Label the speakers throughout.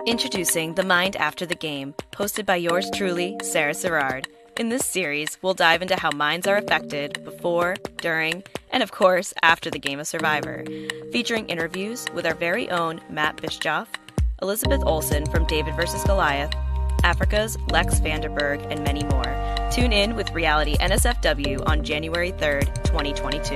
Speaker 1: Introducing The Mind After the Game, hosted by yours truly, Sarah Serrard. In this series, we'll dive into how minds are affected before, during, and of course, after the game of Survivor, featuring interviews with our very own Matt Bischoff, Elizabeth Olsen from David vs. Goliath, Africa's Lex Vanderberg, and many more. Tune in with Reality NSFW on January 3rd, 2022.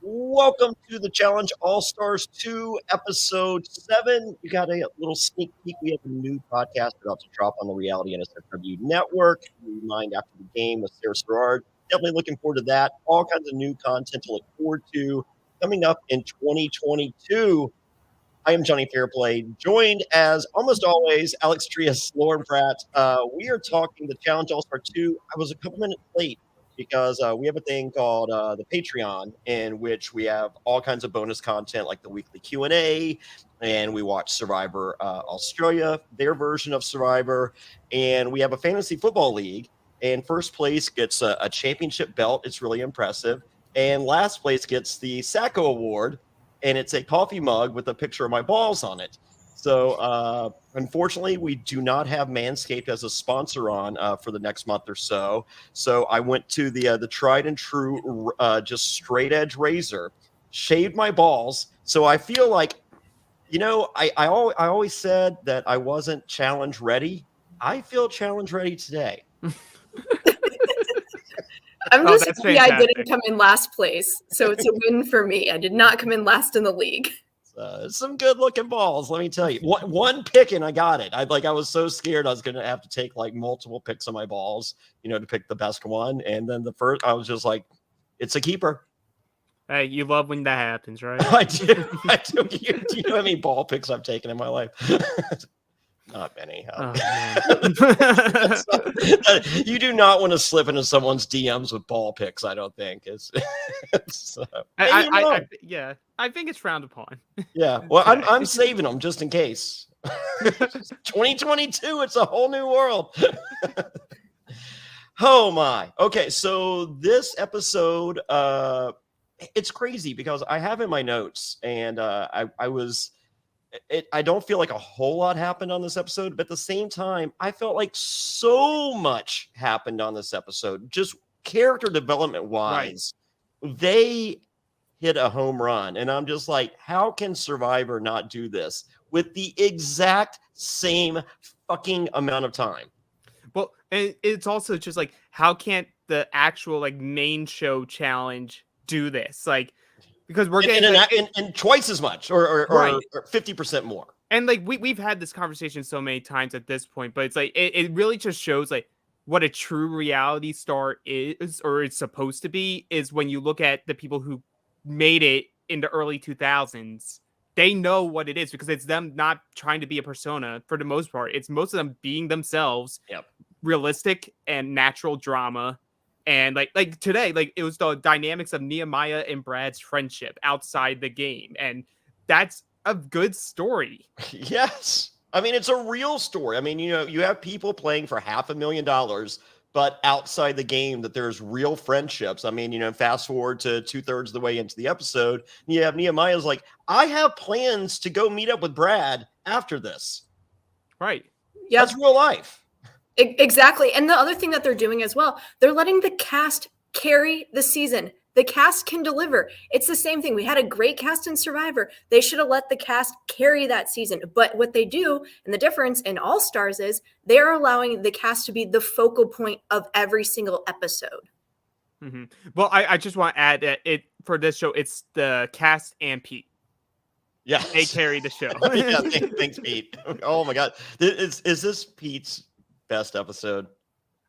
Speaker 2: Welcome to the Challenge All-Stars 2, Episode 7. You got a little sneak peek. We have a new podcast about to drop on the Reality NSFW network. Mind After the Game with Sarah Serrard. Definitely looking forward to that. All kinds of new content to look forward to coming up in 2022. I am Jonny Fairplay, joined as almost always, Alex Trias, Lauren Pratt. We are talking the Challenge All-Star 2. I was a couple minutes late because we have a thing called the Patreon, in which we have all kinds of bonus content like the weekly Q&A, and we watch Survivor Australia, their version of Survivor, and we have a fantasy football league, and first place gets a championship belt. It's really impressive. And last place gets the Sacco Award, and it's a coffee mug with a picture of my balls on it. So, unfortunately, we do not have Manscaped as a sponsor on for the next month or so. So I went to the tried and true, just straight edge razor, shaved my balls. So I feel like, you know, I always said that I wasn't challenge ready. I feel challenge ready today.
Speaker 3: I'm just happy I didn't come in last place. So it's a win for me. I did not come in last in the league.
Speaker 2: Some good looking balls, let me tell you. One pick and I got it. I was so scared I was going to have to take like multiple picks of my balls, you know, to pick the best one. And then the first, I was just like, it's a keeper.
Speaker 4: Hey, you love when that happens, right?
Speaker 2: I do. Do you know how many ball picks I've taken in my life? Not many. You do not want to slip into someone's DMs with ball picks, I don't think.
Speaker 4: I think it's frowned upon.
Speaker 2: Yeah, well, I'm saving them just in case. 2022, it's a whole new world. Oh my. Okay, so this episode, it's crazy because I have in my notes, and I don't feel like a whole lot happened on this episode, but at the same time, I felt like so much happened on this episode. Just character development wise, right. They hit a home run. And I'm just like, how can Survivor not do this with the exact same fucking amount of time?
Speaker 4: Well, and it's also just like, how can't the actual like main show challenge do this? Like, because we're getting
Speaker 2: and twice as much or 50% more.
Speaker 4: And like we've had this conversation so many times at this point, but it's like it really just shows like what a true reality star is, or it's supposed to be, is when you look at the people who made it in the early 2000s. They know what it is because it's them not trying to be a persona for the most part. It's most of them being themselves, realistic and natural drama. And like today, like it was the dynamics of Nehemiah and Brad's friendship outside the game. And that's a good story.
Speaker 2: Yes. I mean, it's a real story. I mean, you know, you have people playing for $500,000, but outside the game that there's real friendships. I mean, you know, fast forward to 2/3 of the way into the episode, you have Nehemiah's like, I have plans to go meet up with Brad after this.
Speaker 4: Right.
Speaker 3: Yeah.
Speaker 2: That's real life.
Speaker 3: Exactly. And the other thing that they're doing as well, they're letting the cast carry the season. The cast can deliver. It's the same thing. We had a great cast in Survivor. They should have let the cast carry that season. But what they do, and the difference in All Stars, is they're allowing the cast to be the focal point of every single episode.
Speaker 4: Mm-hmm. Well, I just want to add that for this show, it's the cast and Pete.
Speaker 2: Yeah,
Speaker 4: they carry the show.
Speaker 2: Yeah, thanks, Pete. Oh my God, is this Pete's best episode?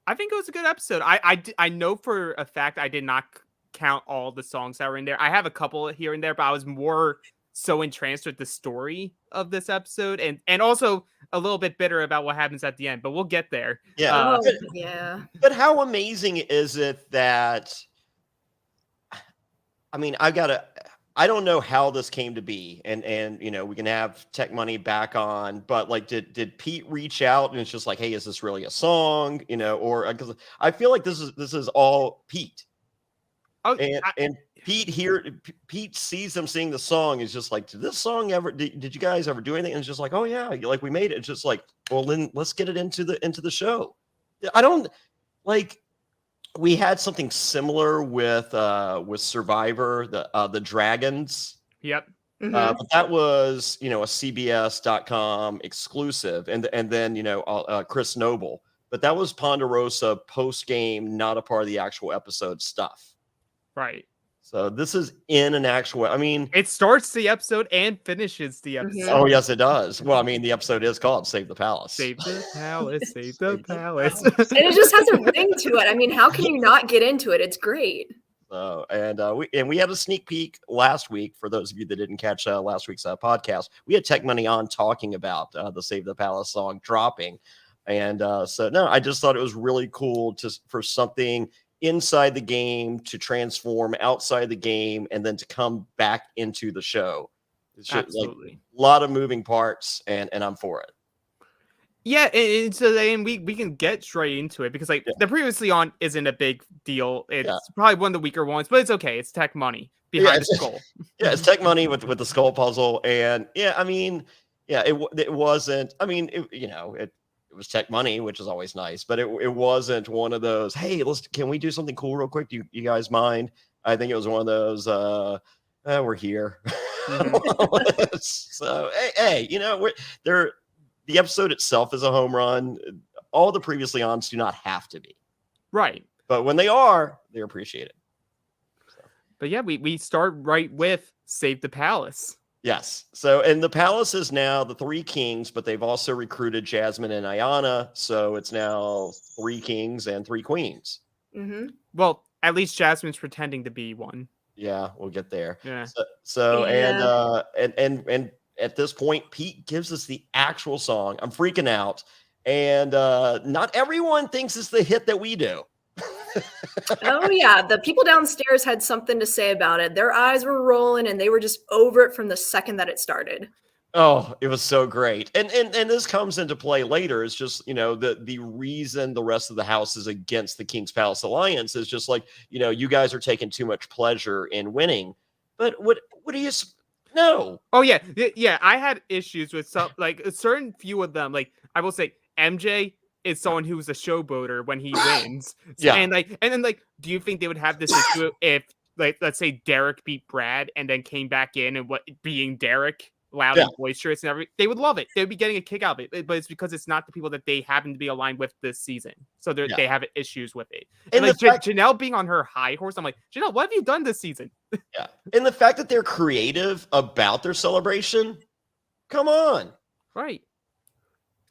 Speaker 4: I think it was a good episode. I know for a fact I did not count all the songs that were in there. I have a couple here and there, but I was more so entranced with the story of this episode, and also a little bit bitter about what happens at the end, but we'll get there.
Speaker 2: Yeah.
Speaker 3: Yeah.
Speaker 2: But how amazing is it that, I mean, I don't know how this came to be, and you know, we can have Tech Money back on, but like, did Pete reach out and it's just like, hey, is this really a song? You know, or because I feel like this is all Pete.
Speaker 4: Oh,
Speaker 2: Pete sees them sing the song. Is just like, did this song ever? Did you guys ever do anything? And it's just like, oh yeah, like we made it. It's just like, well then let's get it into the show. I don't like. We had something similar with Survivor, the Dragons.
Speaker 4: Yep.
Speaker 2: But that was, a CBS.com exclusive, and then Chris Noble. But that was Ponderosa post game, not a part of the actual episode stuff.
Speaker 4: Right.
Speaker 2: So this is in an actual. I mean,
Speaker 4: it starts the episode and finishes the episode.
Speaker 2: Oh yes, it does. Well, I mean, the episode is called "Save the Palace."
Speaker 4: Save the palace. Save the palace.
Speaker 3: And it just has a ring to it. I mean, how can you not get into it? It's great.
Speaker 2: We had a sneak peek last week for those of you that didn't catch last week's podcast. We had Tech Money on talking about the "Save the Palace" song dropping, and I just thought it was really cool for something inside the game to transform outside the game and then to come back into the show. It's just
Speaker 4: absolutely
Speaker 2: like a lot of moving parts, and I'm for it.
Speaker 4: Yeah, and so then we can get straight into it because the previously on isn't a big deal. It's probably one of the weaker ones, but it's okay. It's Tech Money behind the skull.
Speaker 2: Yeah, it's Tech Money with the skull puzzle, and it wasn't. I mean, it was Tech Money, which is always nice, but it wasn't one of those. Hey, can we do something cool real quick? Do you guys mind? I think it was one of those. We're here. Mm-hmm. So hey, they're. The episode itself is a home run. All the previously ons do not have to be.
Speaker 4: Right.
Speaker 2: But when they are, they're appreciated. So.
Speaker 4: But yeah, we start right with Save the Palace.
Speaker 2: Yes. So, and the palace is now the 3 kings, but they've also recruited Jasmine and Ayanna. So it's now 3 kings and 3 queens.
Speaker 3: Mm-hmm.
Speaker 4: Well, at least Jasmine's pretending to be one.
Speaker 2: Yeah, we'll get there.
Speaker 4: Yeah.
Speaker 2: And at this point, Pete gives us the actual song. I'm freaking out. And not everyone thinks it's the hit that we do.
Speaker 3: Oh, yeah. The people downstairs had something to say about it. Their eyes were rolling, and they were just over it from the second that it started.
Speaker 2: Oh, it was so great. And this comes into play later. It's just, the reason the rest of the house is against the King's Palace Alliance is just like, you guys are taking too much pleasure in winning. But what do you... No.
Speaker 4: Oh yeah. I had issues with some, a certain few of them. Like I will say, MJ is someone who's a showboater when he wins.
Speaker 2: Yeah.
Speaker 4: And then do you think they would have this issue if, let's say Derek beat Brad and then came back in and being Derek, loud and boisterous and everything? They would love it. They would be getting a kick out of it. But it's because it's not the people that they happen to be aligned with this season, so they have issues with it. And Janelle being on her high horse, I'm like, Janelle, what have you done this season?
Speaker 2: Yeah, and the fact that they're creative about their celebration, come on,
Speaker 4: right?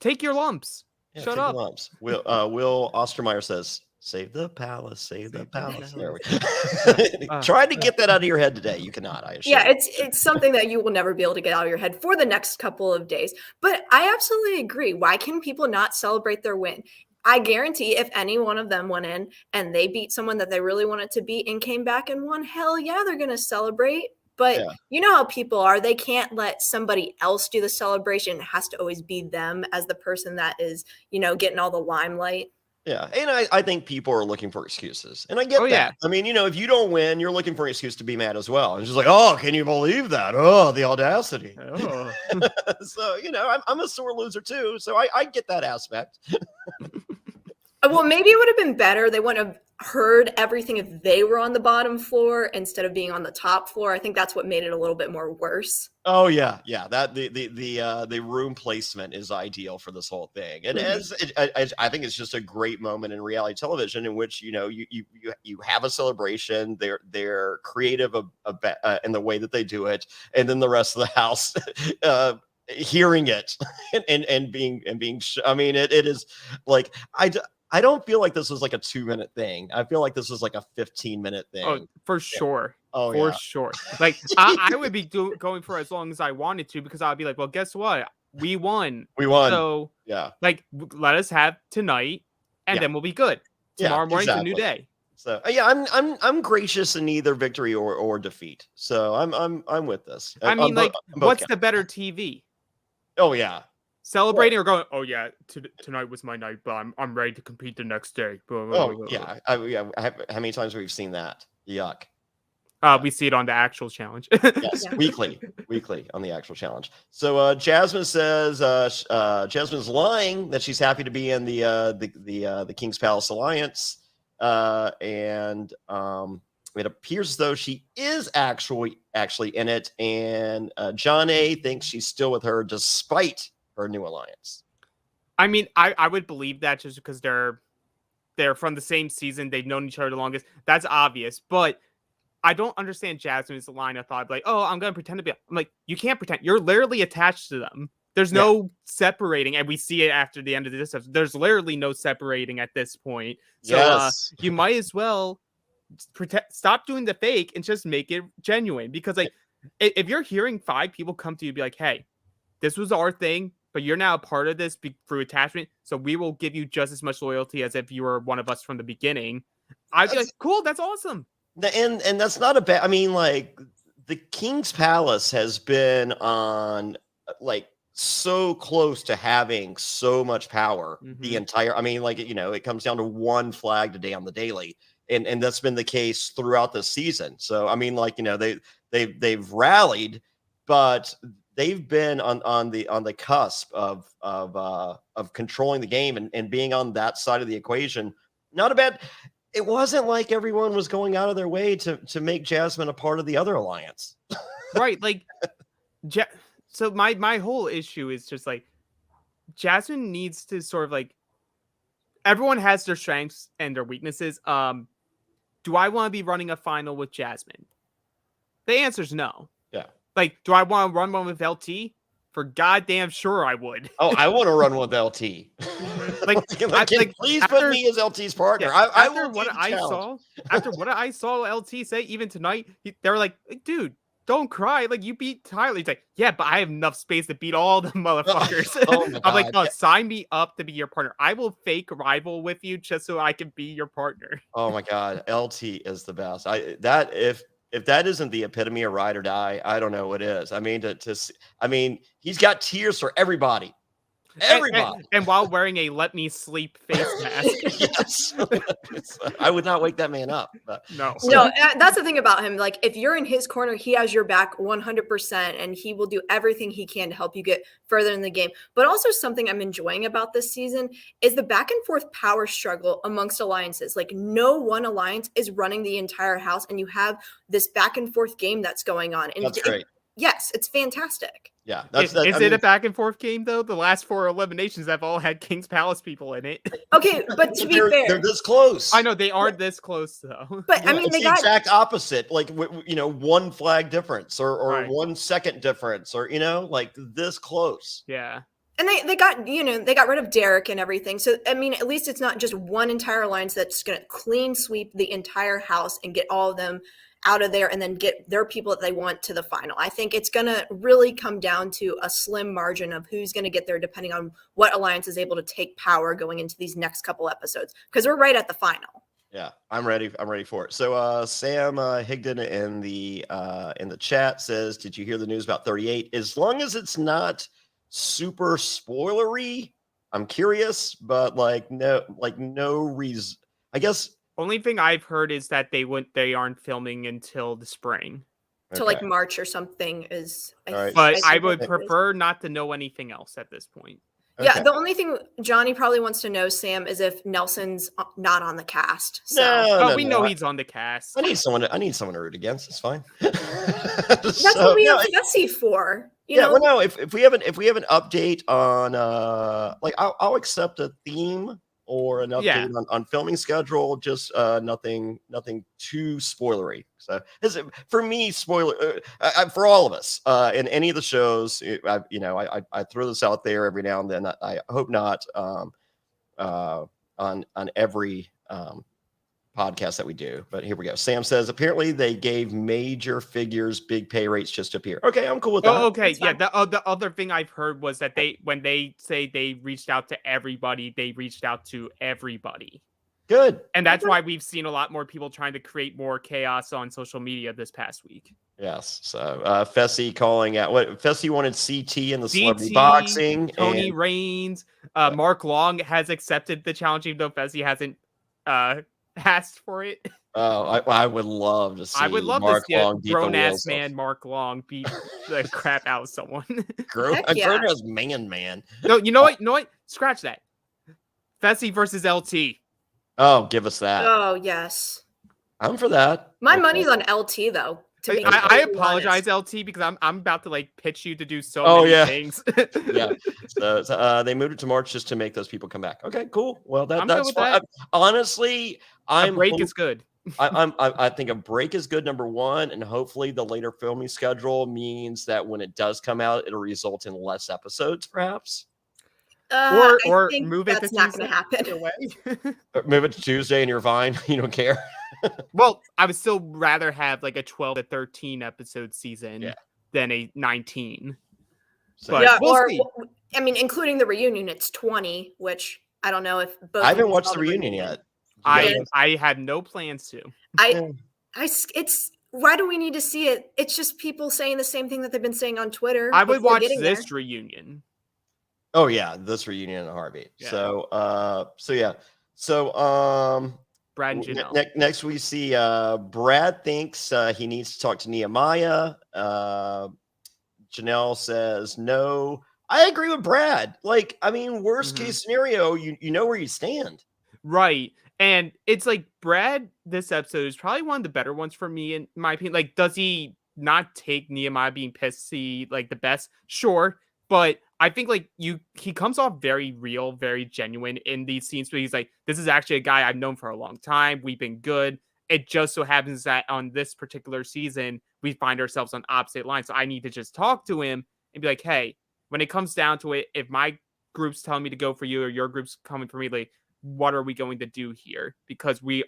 Speaker 4: Take your lumps. Shut up.
Speaker 2: Lumps. Will Ostermeyer says, "Save the palace, save the palace." There we go. Try to get that out of your head today. You cannot. I assure
Speaker 3: you. It's something that you will never be able to get out of your head for the next couple of days. But I absolutely agree. Why can people not celebrate their win? I guarantee if any one of them went in and they beat someone that they really wanted to beat and came back and won, hell yeah, they're going to celebrate. But you know how people are. They can't let somebody else do the celebration. It has to always be them as the person that is, getting all the limelight.
Speaker 2: Yeah, and I think people are looking for excuses, and I get that.
Speaker 4: Yeah.
Speaker 2: I mean, if you don't win, you're looking for an excuse to be mad as well. It's just like, oh, can you believe that? Oh, the audacity.
Speaker 4: Oh.
Speaker 2: So, I'm a sore loser too, so I get that aspect.
Speaker 3: Well, maybe it would have been better. They wouldn't have heard everything if they were on the bottom floor instead of being on the top floor. I think that's what made it a little bit more worse.
Speaker 2: Oh yeah. That the room placement is ideal for this whole thing, and I think it's just a great moment in reality television in which you have a celebration. They're creative in the way that they do it, and then the rest of the house. Hearing it and being I mean, it is like I don't feel like this was like a 2-minute thing. I feel like this was like a 15-minute thing.
Speaker 4: Oh, for sure.
Speaker 2: Oh,
Speaker 4: for sure. Like I would be going for as long as I wanted to because I'd be like, well, guess what? We won. So let us have tonight, and then we'll be good. Tomorrow morning's a new day.
Speaker 2: So I'm gracious in either victory or defeat. So I'm with this.
Speaker 4: I mean, what's the better TV?
Speaker 2: Oh yeah.
Speaker 4: Celebrating or going, oh yeah, tonight was my night, but I'm ready to compete the next day.
Speaker 2: Oh yeah, how many times have we seen that? Yuck.
Speaker 4: We see it on the actual challenge.
Speaker 2: Yes, weekly on the actual challenge. So Jasmine says Jasmine's lying that she's happy to be in the King's Palace Alliance, and it appears as though she is actually in it. And Jonny thinks she's still with her despite her new alliance.
Speaker 4: I mean, I would believe that just because they're from the same season, they've known each other the longest. That's obvious, but I don't understand Jasmine's line of thought, like, "Oh, I'm gonna pretend to be." I'm like, you can't pretend. You're literally attached to them. There's no separating, and we see it after the end of this episode. There's literally no separating at this point. So you might as well stop doing the fake and just make it genuine. Because like, if you're hearing 5 people come to you and be like, "Hey, this was our thing, but you're now a part of this through attachment, so we will give you just as much loyalty as if you were one of us from the beginning," I'd be like, "Cool, that's awesome."
Speaker 2: And that's not a bad. I mean, like the King's Palace has been on like so close to having so much power the entire. I mean, like it comes down to one flag today on the daily, and that's been the case throughout the season. So I mean, like they've rallied, but they've been on the cusp of controlling the game and being on that side of the equation. Not a bad. It wasn't like everyone was going out of their way to make Jasmine a part of the other alliance.
Speaker 4: Right. Like, so my whole issue is just like, Jasmine needs to sort of like, everyone has their strengths and their weaknesses. Do I want to be running a final with Jasmine? The answer is no.
Speaker 2: Yeah.
Speaker 4: Like, do I want to run one with LT? For goddamn sure I would.
Speaker 2: Oh, I want to run with LT. Please put me as LT's partner.
Speaker 4: Yeah,
Speaker 2: after what
Speaker 4: I saw LT say, even tonight, they were like, "Dude, don't cry. Like, you beat Tyler." He's like, "Yeah, but I have enough space to beat all the motherfuckers." I'm like, "Oh, sign me up to be your partner. I will fake rival with you just so I can be your partner."
Speaker 2: Oh my god, LT is the best. If that isn't the epitome of ride or die, I don't know what is. I mean, he's got tears for everybody. Everybody.
Speaker 4: And while wearing a "let me sleep" face mask.
Speaker 2: Yes. I would not wake that man up.
Speaker 3: No, that's the thing about him. Like, if you're in his corner, he has your back 100%, and he will do everything he can to help you get further in the game. But also something I'm enjoying about this season is the back and forth power struggle amongst alliances. Like, no one alliance is running the entire house, and you have this back and forth game that's going on. And
Speaker 2: that's great.
Speaker 3: Yes, it's fantastic.
Speaker 2: Yeah.
Speaker 4: Is it a back and forth game, though? The last 4 eliminations have all had King's Palace people in it.
Speaker 3: Okay, but to be fair,
Speaker 2: they're this close.
Speaker 4: I know they are this close, though.
Speaker 3: But I mean,
Speaker 2: it's the exact opposite. Like, one flag difference or
Speaker 4: Right.
Speaker 2: 1 second difference, or like this close.
Speaker 4: Yeah.
Speaker 3: And they got rid of Derek and everything. So, I mean, at least it's not just one entire alliance that's going to clean sweep the entire house and get all of them out of there and then get their people that they want to the final. I think it's going to really come down to a slim margin of who's going to get there depending on what alliance is able to take power going into these next couple episodes, because we're right at the final.
Speaker 2: Yeah, I'm ready for it. So Sam Higdon in the chat says, "Did you hear the news about 38? As long as it's not super spoilery, I'm curious, but no reason. I guess
Speaker 4: only thing I've heard is that they aren't filming until the spring.
Speaker 3: So like March or something is.
Speaker 4: But I would prefer not to know anything else at this point.
Speaker 2: Okay.
Speaker 3: Yeah, the only thing Jonny probably wants to know, Sam, is if Nelson's not on the cast. So.
Speaker 4: We know he's on the cast.
Speaker 2: I need someone to root against. It's fine.
Speaker 3: That's what we have Fessy for. You know?
Speaker 2: Well, no. If we have an update on I'll accept a theme or an update on filming schedule. Just nothing too spoilery. So for me, spoiler for all of us in any of the shows. I throw this out there every now and then. I hope not on every podcast that we do, but here we go. Sam says apparently they gave major figures big pay rates just to appear. Okay, I'm cool with that.
Speaker 4: Oh, okay, yeah. The other thing I've heard was that when they say they reached out to everybody, they reached out to everybody.
Speaker 2: Good.
Speaker 4: And that's why we've seen a lot more people trying to create more chaos on social media this past week.
Speaker 2: Yes. So Fessy calling out what Fessy wanted CT in the celebrity boxing.
Speaker 4: Tony Reigns. Mark Long has accepted the challenge, even though Fessy hasn't asked for it.
Speaker 2: Oh, I would love to see
Speaker 4: I would love
Speaker 2: Mark
Speaker 4: to see a
Speaker 2: Long beat the
Speaker 4: grown ass
Speaker 2: wheels off.
Speaker 4: man Mark Long beat the crap out of someone.
Speaker 3: Heck
Speaker 2: A
Speaker 3: yeah.
Speaker 2: grown ass man.
Speaker 4: No, you know what? You know what? Scratch that. Fessy versus LT.
Speaker 2: Oh, give us that.
Speaker 3: Oh yes.
Speaker 2: I'm for that.
Speaker 3: My
Speaker 2: Okay.
Speaker 3: money's on LT though. To be
Speaker 4: I
Speaker 3: completely
Speaker 4: apologize,
Speaker 3: honest.
Speaker 4: LT, because I'm about to like pitch you to do so
Speaker 2: Oh,
Speaker 4: many
Speaker 2: yeah.
Speaker 4: things.
Speaker 2: Yeah. So they moved it to March just to make those people come back. Okay, cool. Well,
Speaker 4: I'm
Speaker 2: that's
Speaker 4: good with
Speaker 2: fine.
Speaker 4: that.
Speaker 2: Honestly,
Speaker 4: A break is good.
Speaker 2: I think a break is good, number one, and hopefully the later filming schedule means that when it does come out, it'll result in less episodes, perhaps.
Speaker 3: I
Speaker 4: Or
Speaker 3: think
Speaker 4: move it to
Speaker 3: that's not
Speaker 4: Tuesday.
Speaker 3: going to happen.
Speaker 4: Either way.
Speaker 2: Or move it to Tuesday and you're fine. You don't care.
Speaker 4: Well, I would still rather have like a 12 to 13 episode season than a 19.
Speaker 2: So,
Speaker 4: But
Speaker 3: Yeah,
Speaker 4: we'll
Speaker 3: or
Speaker 4: see.
Speaker 3: I mean, including the reunion, it's 20, which I don't know if both.
Speaker 2: I haven't
Speaker 3: of you
Speaker 2: watched
Speaker 3: saw
Speaker 2: the reunion yet.
Speaker 4: I had no plans to.
Speaker 3: It's why do we need to see it? It's just people saying the same thing that they've been saying on Twitter.
Speaker 4: I would
Speaker 3: before
Speaker 4: watch
Speaker 3: getting
Speaker 4: this
Speaker 3: there.
Speaker 4: reunion.
Speaker 2: Oh yeah, this reunion in a heartbeat.
Speaker 4: Yeah.
Speaker 2: So
Speaker 4: Brad and Janelle.
Speaker 2: Next we see Brad thinks he needs to talk to Nehemiah. Janelle says no. I agree with Brad. Like, I mean, worst case scenario, you know where you stand.
Speaker 4: Right. And it's like Brad, this episode is probably one of the better ones for me, in my opinion. Like, does he not take Nehemiah being pissy like the best? Sure. But I think like he comes off very real, very genuine in these scenes where he's like, this is actually a guy I've known for a long time. We've been good. It just so happens that on this particular season, we find ourselves on opposite lines. So I need to just talk to him and be like, hey, when it comes down to it, if my group's telling me to go for you or your group's coming for me, like, what are we going to do here? Because we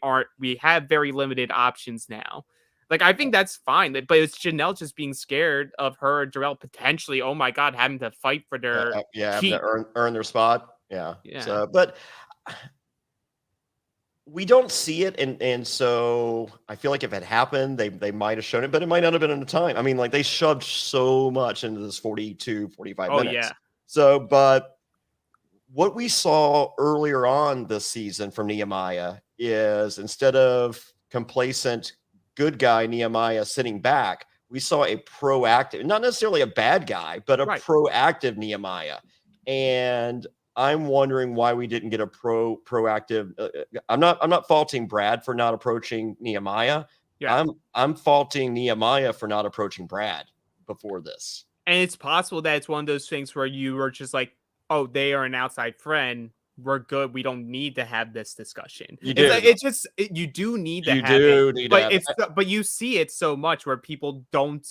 Speaker 4: have very limited options now. Like, I think that's fine, but it's Janelle just being scared of her and Jarrell potentially, oh my God, having to fight for their
Speaker 2: having to earn their spot. Yeah. So, but we don't see it, and so I feel like if it happened, they might have shown it, but it might not have been in the time. I mean, like they shoved so much into this 42, 45 minutes.
Speaker 4: Yeah.
Speaker 2: So, but what we saw earlier on this season from Nehemiah is instead of complacent good guy Nehemiah sitting back, we saw a proactive, not necessarily a bad guy, but a proactive Nehemiah. And I'm wondering why we didn't get a proactive. I'm not faulting Brad for not approaching Nehemiah. Yeah. I'm faulting Nehemiah for not approaching Brad before this.
Speaker 4: And it's possible that it's one of those things where you were just like, oh, they are an outside friend. We're good. We don't need to have this discussion. You do need to have it. But you see it so much where people don't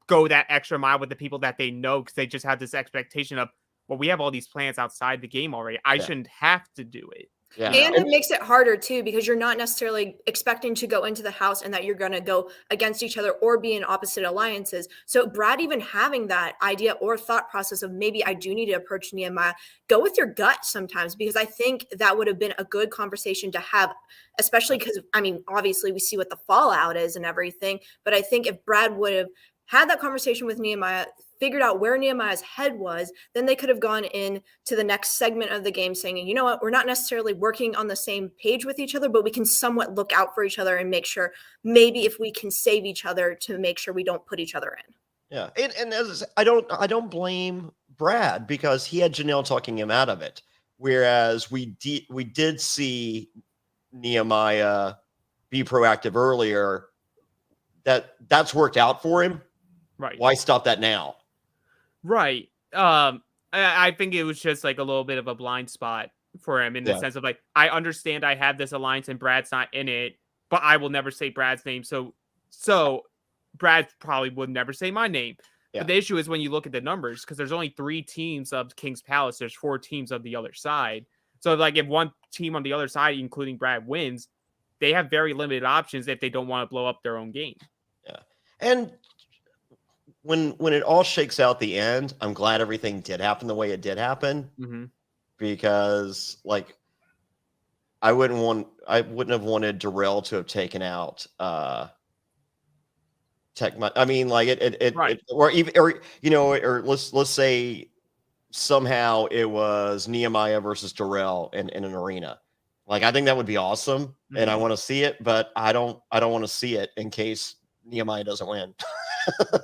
Speaker 4: go that extra mile with the people that they know because they just have this expectation of, well, we have all these plans outside the game already. I shouldn't have to do it.
Speaker 3: Yeah. And it makes it harder too, because you're not necessarily expecting to go into the house and that you're going to go against each other or be in opposite alliances. So Brad, even having that idea or thought process of maybe I do need to approach Nehemiah, go with your gut sometimes, because I think that would have been a good conversation to have, especially because, I mean, obviously we see what the fallout is and everything. But I think if Brad would have had that conversation with Nehemiah, figured out where Nehemiah's head was, then they could have gone in to the next segment of the game saying, you know what, we're not necessarily working on the same page with each other, but we can somewhat look out for each other and make sure maybe if we can save each other to make sure we don't put each other in.
Speaker 2: Yeah. And as I said, I don't blame Brad because he had Janelle talking him out of it. Whereas we did see Nehemiah be proactive earlier. That's worked out for him.
Speaker 4: Right.
Speaker 2: Why stop that now?
Speaker 4: Right. I think it was just like a little bit of a blind spot for him in the sense of like, I understand I have this alliance and Brad's not in it, but I will never say Brad's name. So Brad probably would never say my name. Yeah. But the issue is when you look at the numbers, because there's only 3 teams of King's Palace, there's 4 teams of the other side. So like if one team on the other side, including Brad, wins, they have very limited options if they don't want to blow up their own game.
Speaker 2: Yeah. And when it all shakes out the end, I'm glad everything did happen the way it did happen, because like I wouldn't have wanted Darrell to have taken out I mean, like or let's say somehow it was Nehemiah versus Darrell in an arena. Like, I think that would be awesome, and I
Speaker 4: Mhm.
Speaker 2: want to see it, but I don't want to see it in case Nehemiah doesn't win.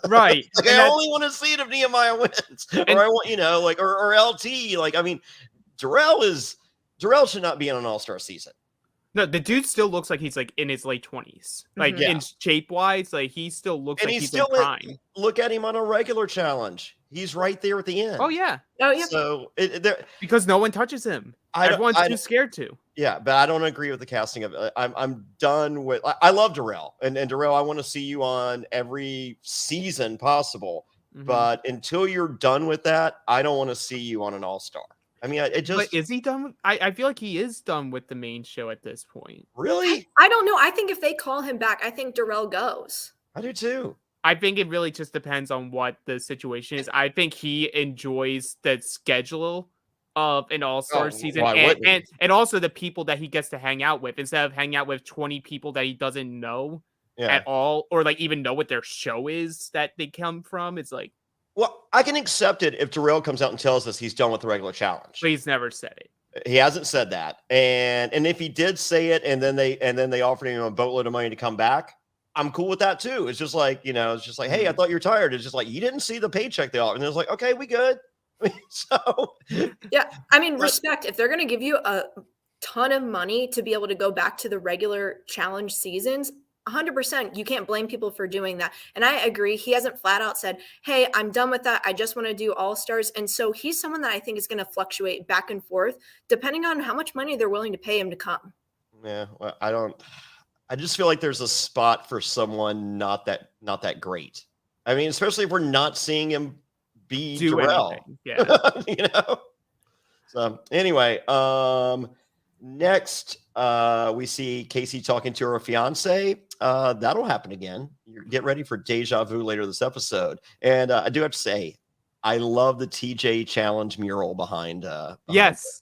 Speaker 4: Right.
Speaker 2: Like,
Speaker 4: And
Speaker 2: I
Speaker 4: that's
Speaker 2: only want to see it if Nehemiah wins, or
Speaker 4: and
Speaker 2: I want, like, or LT. Like, I mean, Darrell should not be in an All-Star season.
Speaker 4: no, the dude still looks like he's like in his late 20s. Like
Speaker 3: Mhm.
Speaker 2: Yeah.
Speaker 4: in shape wise, like he still looks
Speaker 2: And
Speaker 4: like
Speaker 2: he's
Speaker 4: he's in
Speaker 2: still
Speaker 4: prime.
Speaker 2: look at him on a regular challenge. He's right there at the end.
Speaker 4: Oh yeah.
Speaker 3: Oh yeah.
Speaker 2: So
Speaker 4: Because no one touches him.
Speaker 2: I don't,
Speaker 4: Everyone's
Speaker 2: I
Speaker 4: too scared to.
Speaker 2: yeah, but I don't agree with the casting of it. I'm done with. I love Darrell, and Darrell, I want to see you on every season possible.
Speaker 4: Mhm.
Speaker 2: But until you're done with that, I don't want to see you on an All Star. I mean, it
Speaker 4: But
Speaker 2: just
Speaker 4: is he done with I feel like he is done with the main show at this point.
Speaker 2: really.
Speaker 3: I don't know. I think if they call him back, I think Darrell goes.
Speaker 2: I do too.
Speaker 4: I think it really just depends on what the situation is. I think he enjoys the schedule of an all-star season
Speaker 2: why wouldn't he?
Speaker 4: and also the people that he gets to hang out with instead of hanging out with 20 people that he doesn't know
Speaker 2: Yeah.
Speaker 4: at all or like even know what their show is that they come from. It's like,
Speaker 2: Well, I can accept it if Darrell comes out and tells us he's done with the regular challenge.
Speaker 4: but he's never said it.
Speaker 2: He hasn't said that, and if he did say it, and then they offered him a boatload of money to come back, I'm cool with that too. It's just like, it's just like, hey, I thought you were tired. It's just like, you didn't see the paycheck they offered, and it's like, okay, we good. So
Speaker 3: Yeah. I mean, respect. If they're going to give you a ton of money to be able to go back to the regular challenge seasons, 100%, you can't blame people for doing that. And I agree. He hasn't flat out said, hey, I'm done with that. I just want to do all stars. And so he's someone that I think is going to fluctuate back and forth depending on how much money they're willing to pay him to come.
Speaker 2: yeah, well, I just feel like there's a spot for someone not that great. I mean, especially if we're not seeing him be
Speaker 4: Do
Speaker 2: Darrell.
Speaker 4: anything. Yeah.
Speaker 2: So anyway, next we see Casey talking to her fiance. That'll happen again. Get ready for deja vu later this episode. And I do have to say, I love the TJ challenge mural behind.
Speaker 4: Yes.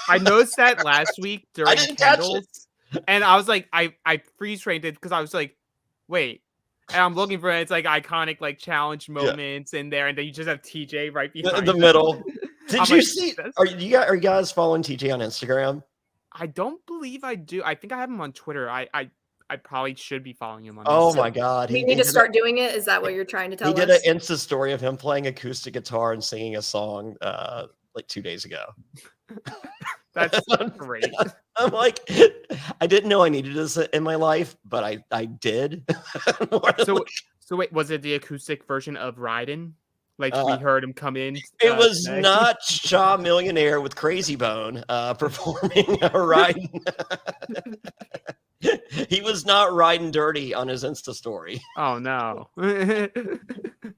Speaker 4: I noticed that last week during
Speaker 2: didn't catch it.
Speaker 4: Kendall's. And I was like, I freeze framed it because I was like, wait. And I'm looking for it. It's like iconic like challenge moments in there, and then you just have TJ right behind
Speaker 2: the
Speaker 4: him.
Speaker 2: middle. Did
Speaker 4: I'm
Speaker 2: you
Speaker 4: like,
Speaker 2: see?
Speaker 4: "That's-"
Speaker 2: Are you guys following TJ on Instagram?
Speaker 4: I don't believe I do. I think I have him on Twitter. I probably should be following him on
Speaker 2: Oh
Speaker 4: Instagram.
Speaker 2: my god!
Speaker 3: We need to start doing it. Is that what you're trying to tell
Speaker 2: He
Speaker 3: us?
Speaker 2: did an Insta story of him playing acoustic guitar and singing a song like 2 days ago.
Speaker 4: That's great.
Speaker 2: I'm like, I didn't know I needed this in my life, but I did.
Speaker 4: So wait, was it the acoustic version of Riding? Like we heard him come in.
Speaker 2: It was
Speaker 4: today?
Speaker 2: not Shaw Millionaire with Crazy Bone performing a riding. He was not riding dirty on his Insta story.
Speaker 4: Oh no.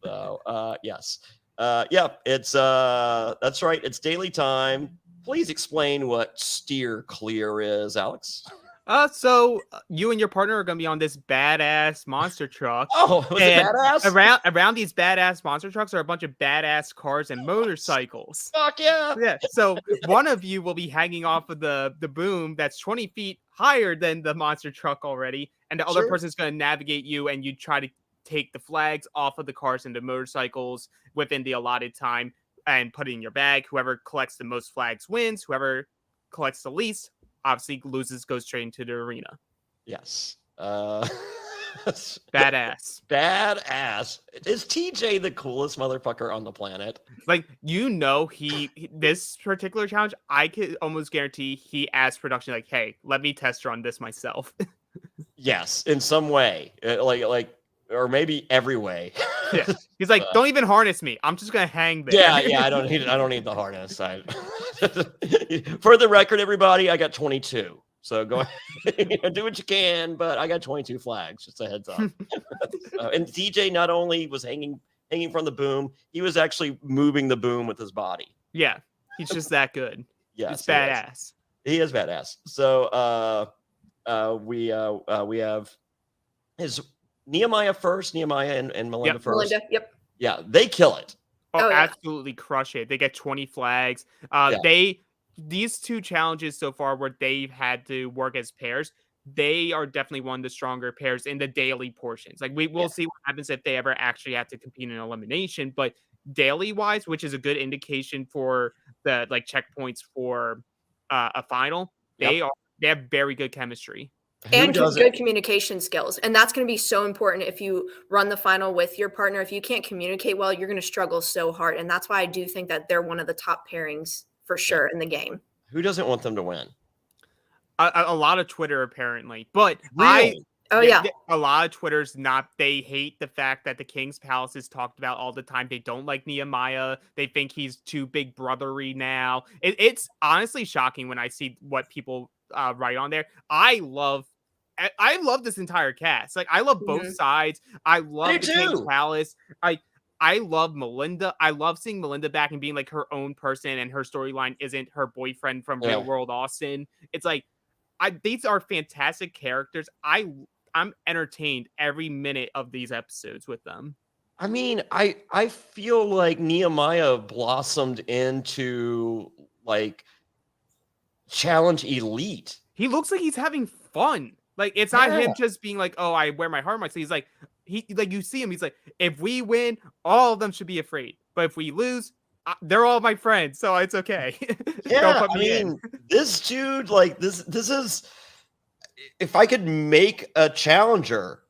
Speaker 2: So yes. Yeah, it's that's right. It's daily time. Please explain what steer clear is, Alex.
Speaker 4: So you and your partner are gonna be on this badass monster truck.
Speaker 2: Oh, was it badass?
Speaker 4: Around these badass monster trucks are a bunch of badass cars and motorcycles.
Speaker 2: Fuck yeah.
Speaker 4: Yeah. So one of you will be hanging off of the boom that's 20 feet higher than the monster truck already, and the other
Speaker 2: Sure.
Speaker 4: person's gonna navigate you, and you try to take the flags off of the cars and the motorcycles within the allotted time and put it in your bag. Whoever collects the most flags wins. Whoever collects the least obviously loses, goes straight into the arena.
Speaker 2: Yes.
Speaker 4: Badass.
Speaker 2: Badass. Is TJ the coolest motherfucker on the planet?
Speaker 4: Like, he this particular challenge, I could almost guarantee he asked production, like, hey, let me test run this myself.
Speaker 2: Yes, in some way. Like or maybe every way.
Speaker 4: Yeah. He's like, don't even harness me. I'm just gonna hang there.
Speaker 2: Yeah, I don't need the harness. For the record, everybody, I got 22. So go ahead, do what you can, but I got 22 flags. Just a heads up. And TJ not only was hanging from the boom, he was actually moving the boom with his body.
Speaker 4: Yeah, he's just that good.
Speaker 2: Yeah,
Speaker 4: He's badass.
Speaker 2: He is badass. So we have his Nehemiah first, Nehemiah and Melinda first.
Speaker 3: Melinda, yep.
Speaker 2: Yeah, they kill it.
Speaker 4: Oh,
Speaker 3: yeah.
Speaker 4: absolutely crush it. They get 20 flags. These two challenges so far where they've had to work as pairs, they are definitely one of the stronger pairs in the daily portions. Like we'll see what happens if they ever actually have to compete in elimination, but daily wise, which is a good indication for the like checkpoints for a final, they they have very good chemistry.
Speaker 3: And good communication skills. And that's going to be so important if you run the final with your partner. If you can't communicate well, you're going to struggle so hard. And that's why I do think that they're one of the top pairings for sure in the game.
Speaker 2: Who doesn't want them to win?
Speaker 4: A lot of Twitter, apparently. But
Speaker 2: really?
Speaker 4: A lot of Twitter's they hate the fact that the King's Palace is talked about all the time. They don't like Nehemiah. They think he's too big brothery now. It's honestly shocking when I see what people write on there. I love this entire cast. Like, I love both sides. I love the King's Palace. I love Melinda. I love seeing Melinda back and being like her own person, and her storyline isn't her boyfriend from Real World Austin. It's like, these are fantastic characters. I'm entertained every minute of these episodes with them.
Speaker 2: I mean, I feel like Nehemiah blossomed into like challenge elite.
Speaker 4: He looks like he's having fun. Like, it's not him just being like, oh, I wear my heart on my sleeve. He's like, you see him. He's like, if we win, all of them should be afraid. But if we lose, they're all my friends, so it's okay.
Speaker 2: Yeah, I mean, this dude, like, this is, if I could make a challenger,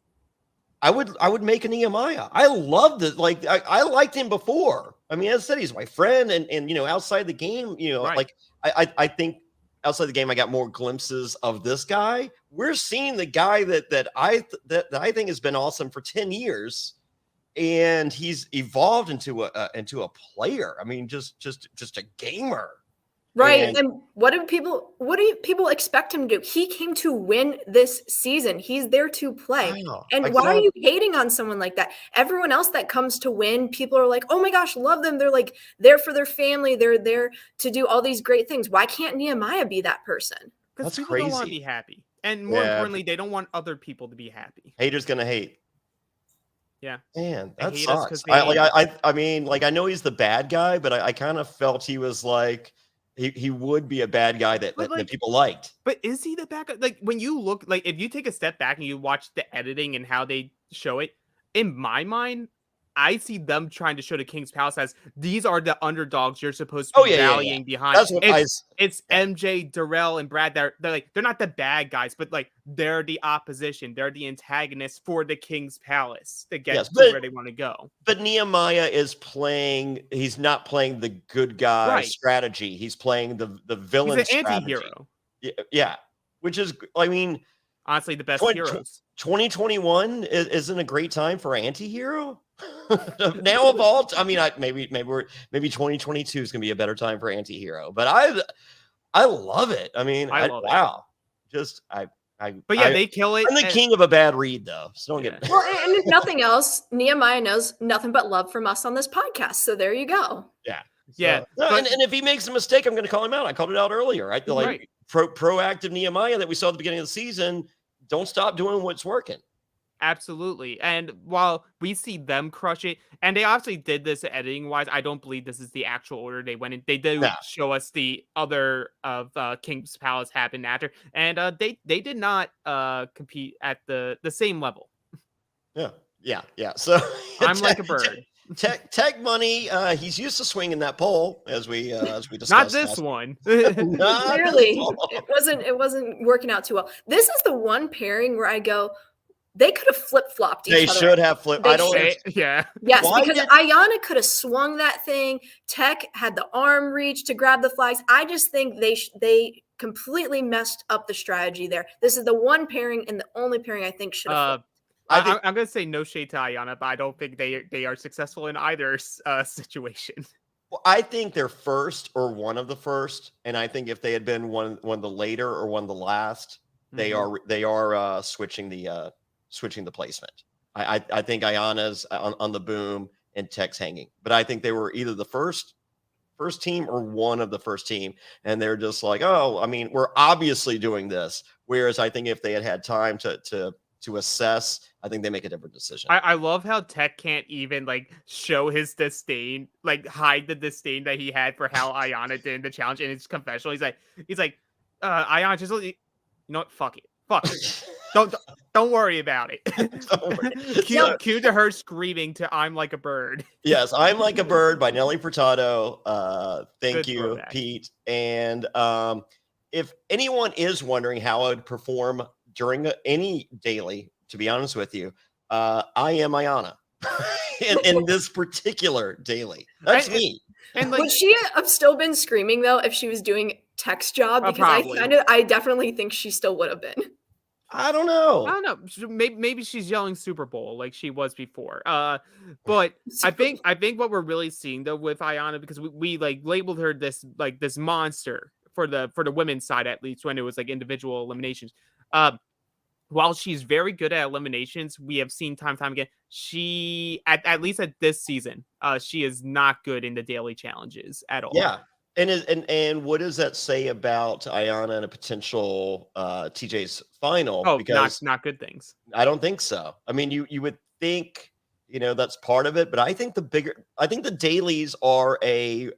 Speaker 2: I would make a Nehemiah. I love this. Like, I liked him before. I mean, as I said, he's my friend, and you know, outside the game, you know, like I think outside the game, I got more glimpses of this guy. We're seeing the guy that I think has been awesome for 10 years. And he's evolved into a player. I mean, just a gamer.
Speaker 3: Right. And what do people expect him to do? He came to win this season. He's there to play. And why are you hating on someone like that? Everyone else that comes to win, people are like, oh my gosh, love them. They're like there for their family. They're there to do all these great things. Why can't Nehemiah be that person?
Speaker 4: Because people don't want to be happy. And more importantly, they don't want other people to be happy.
Speaker 2: Haters gonna hate.
Speaker 4: Yeah,
Speaker 2: man, that sucks. I mean, like, I know he's the bad guy, but I kind of felt he was like he would be a bad guy that people liked.
Speaker 4: But is he the bad guy? Like, when you look, like, if you take a step back and you watch the editing and how they show it, in my mind, I see them trying to show the King's Palace as these are the underdogs you're supposed to be rallying behind.
Speaker 2: That's what
Speaker 4: it's MJ, Darrell, and Brad. They're not the bad guys, but like they're the opposition. They're the antagonists for the King's Palace to get to where they want to go.
Speaker 2: But Nehemiah is playing. He's not playing the good guy strategy. He's playing the villain.
Speaker 4: He's an anti-hero.
Speaker 2: Yeah, which is, I mean,
Speaker 4: honestly, the best heroes.
Speaker 2: 2021 isn't a great time for anti-hero. Now of all, I mean, maybe 2022 is gonna be a better time for anti-hero, but I love it. I mean, wow, just
Speaker 4: but yeah, they kill it.
Speaker 2: I'm the king of a bad read, though, so don't get me.
Speaker 3: Well, and if nothing else, Nehemiah knows nothing but love from us on this podcast, so there you go.
Speaker 2: And if he makes a mistake, I'm going to call him out. I called it out earlier. I feel like proactive Nehemiah that we saw at the beginning of the season. Don't stop doing what's working.
Speaker 4: Absolutely. And while we see them crush it, and they obviously did this editing wise, I don't believe this is the actual order they went in. They did show us the other of King's Palace happened after, and they did not compete at the same level.
Speaker 2: Yeah. So
Speaker 4: I'm like a bird.
Speaker 2: Tech money. He's used to swinging that pole, as we discussed.
Speaker 4: Not this one.
Speaker 3: Clearly, it wasn't working out too well. This is the one pairing where I go, they could have flip-flopped each other.
Speaker 2: They should have flipped. I don't.
Speaker 4: Yeah.
Speaker 3: Yes, because Ayanna could have swung that thing. Tech had the arm reach to grab the flags. I just think they completely messed up the strategy there. This is the one pairing and the only pairing I think should have.
Speaker 4: I'm going to say no shade to Ayanna, but I don't think they are successful in either situation.
Speaker 2: Well, I think they're first or one of the first, and I think if they had been one of the later or one of the last, they are switching the placement. I think Ayanna's on the boom and Tech's hanging, but I think they were either the first team or one of the first team, and they're just like, oh, I mean, we're obviously doing this. Whereas I think if they had time to assess, I think they make a different decision.
Speaker 4: I love how Tech can't even like show his disdain, like hide the disdain that he had for how Ayanna did in the challenge in his confessional. He's like, Ayanna, just, you know what? Fuck it. Don't worry about it. Cue to her screaming to "I'm Like a Bird."
Speaker 2: Yes, "I'm Like a Bird" by Nelly Furtado. Thank you, Pete. And if anyone is wondering how I would perform during any daily, to be honest with you, I am Ayana in this particular daily. That's me.
Speaker 4: And like,
Speaker 3: Would she have still been screaming though if she was doing text job? Because
Speaker 4: probably.
Speaker 3: I definitely think she still would have been.
Speaker 2: I don't know.
Speaker 4: Maybe she's yelling Super Bowl like she was before. But I think what we're really seeing though with Ayana, because we like labeled her this monster for the women's side, at least when it was like individual eliminations. While she's very good at eliminations, we have seen time and time again, she at least at this season, she is not good in the daily challenges at all.
Speaker 2: Yeah. And what does that say about Ayana and a potential TJ's final?
Speaker 4: Oh,
Speaker 2: because
Speaker 4: not good things.
Speaker 2: I don't think so. I mean, you would think, that's part of it, but I think the dailies are a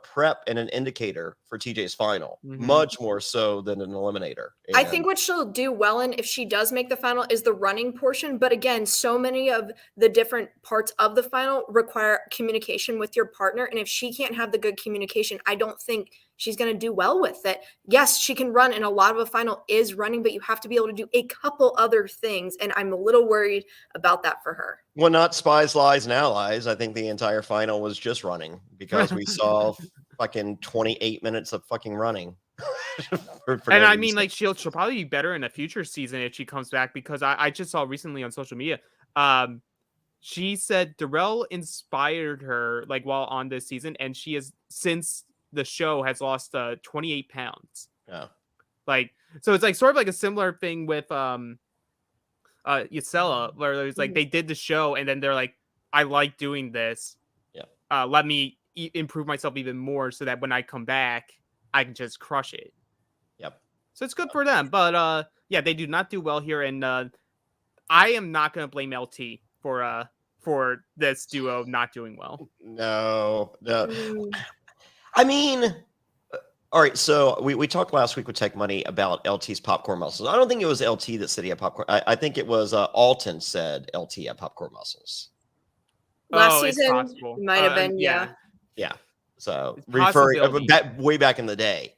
Speaker 2: prep and an indicator for TJ's final, much more so than an eliminator. And
Speaker 3: I think what she'll do well in, if she does make the final, is the running portion. But again, so many of the different parts of the final require communication with your partner. And if she can't have the good communication, I don't think she's going to do well with it. Yes, she can run, and a lot of a final is running, but you have to be able to do a couple other things. And I'm a little worried about that for her.
Speaker 2: Well, not spies, lies, and allies. I think the entire final was just running, because we saw fucking 28 minutes of fucking running.
Speaker 4: And I mean, like, she'll probably be better in a future season if she comes back, because I just saw recently on social media, she said Darrell inspired her like while on this season, and she has since the show has lost 28 pounds.
Speaker 2: Yeah.
Speaker 4: Like, so it's like sort of like a similar thing with Yesella, where it was like they did the show and then they're like, I like doing this.
Speaker 2: Yeah.
Speaker 4: Let me improve myself even more so that when I come back, I can just crush it.
Speaker 2: Yep.
Speaker 4: So it's good for them. But yeah, they do not do well here. And I am not going to blame LT for this duo not doing well.
Speaker 2: No. I mean, all right, so we talked last week with Tech Money about LT's popcorn muscles. I don't think it was LT that said he had popcorn. I think it was Alton said LT had popcorn muscles.
Speaker 3: Last season might have been, yeah.
Speaker 2: Yeah. So referring way back in the day.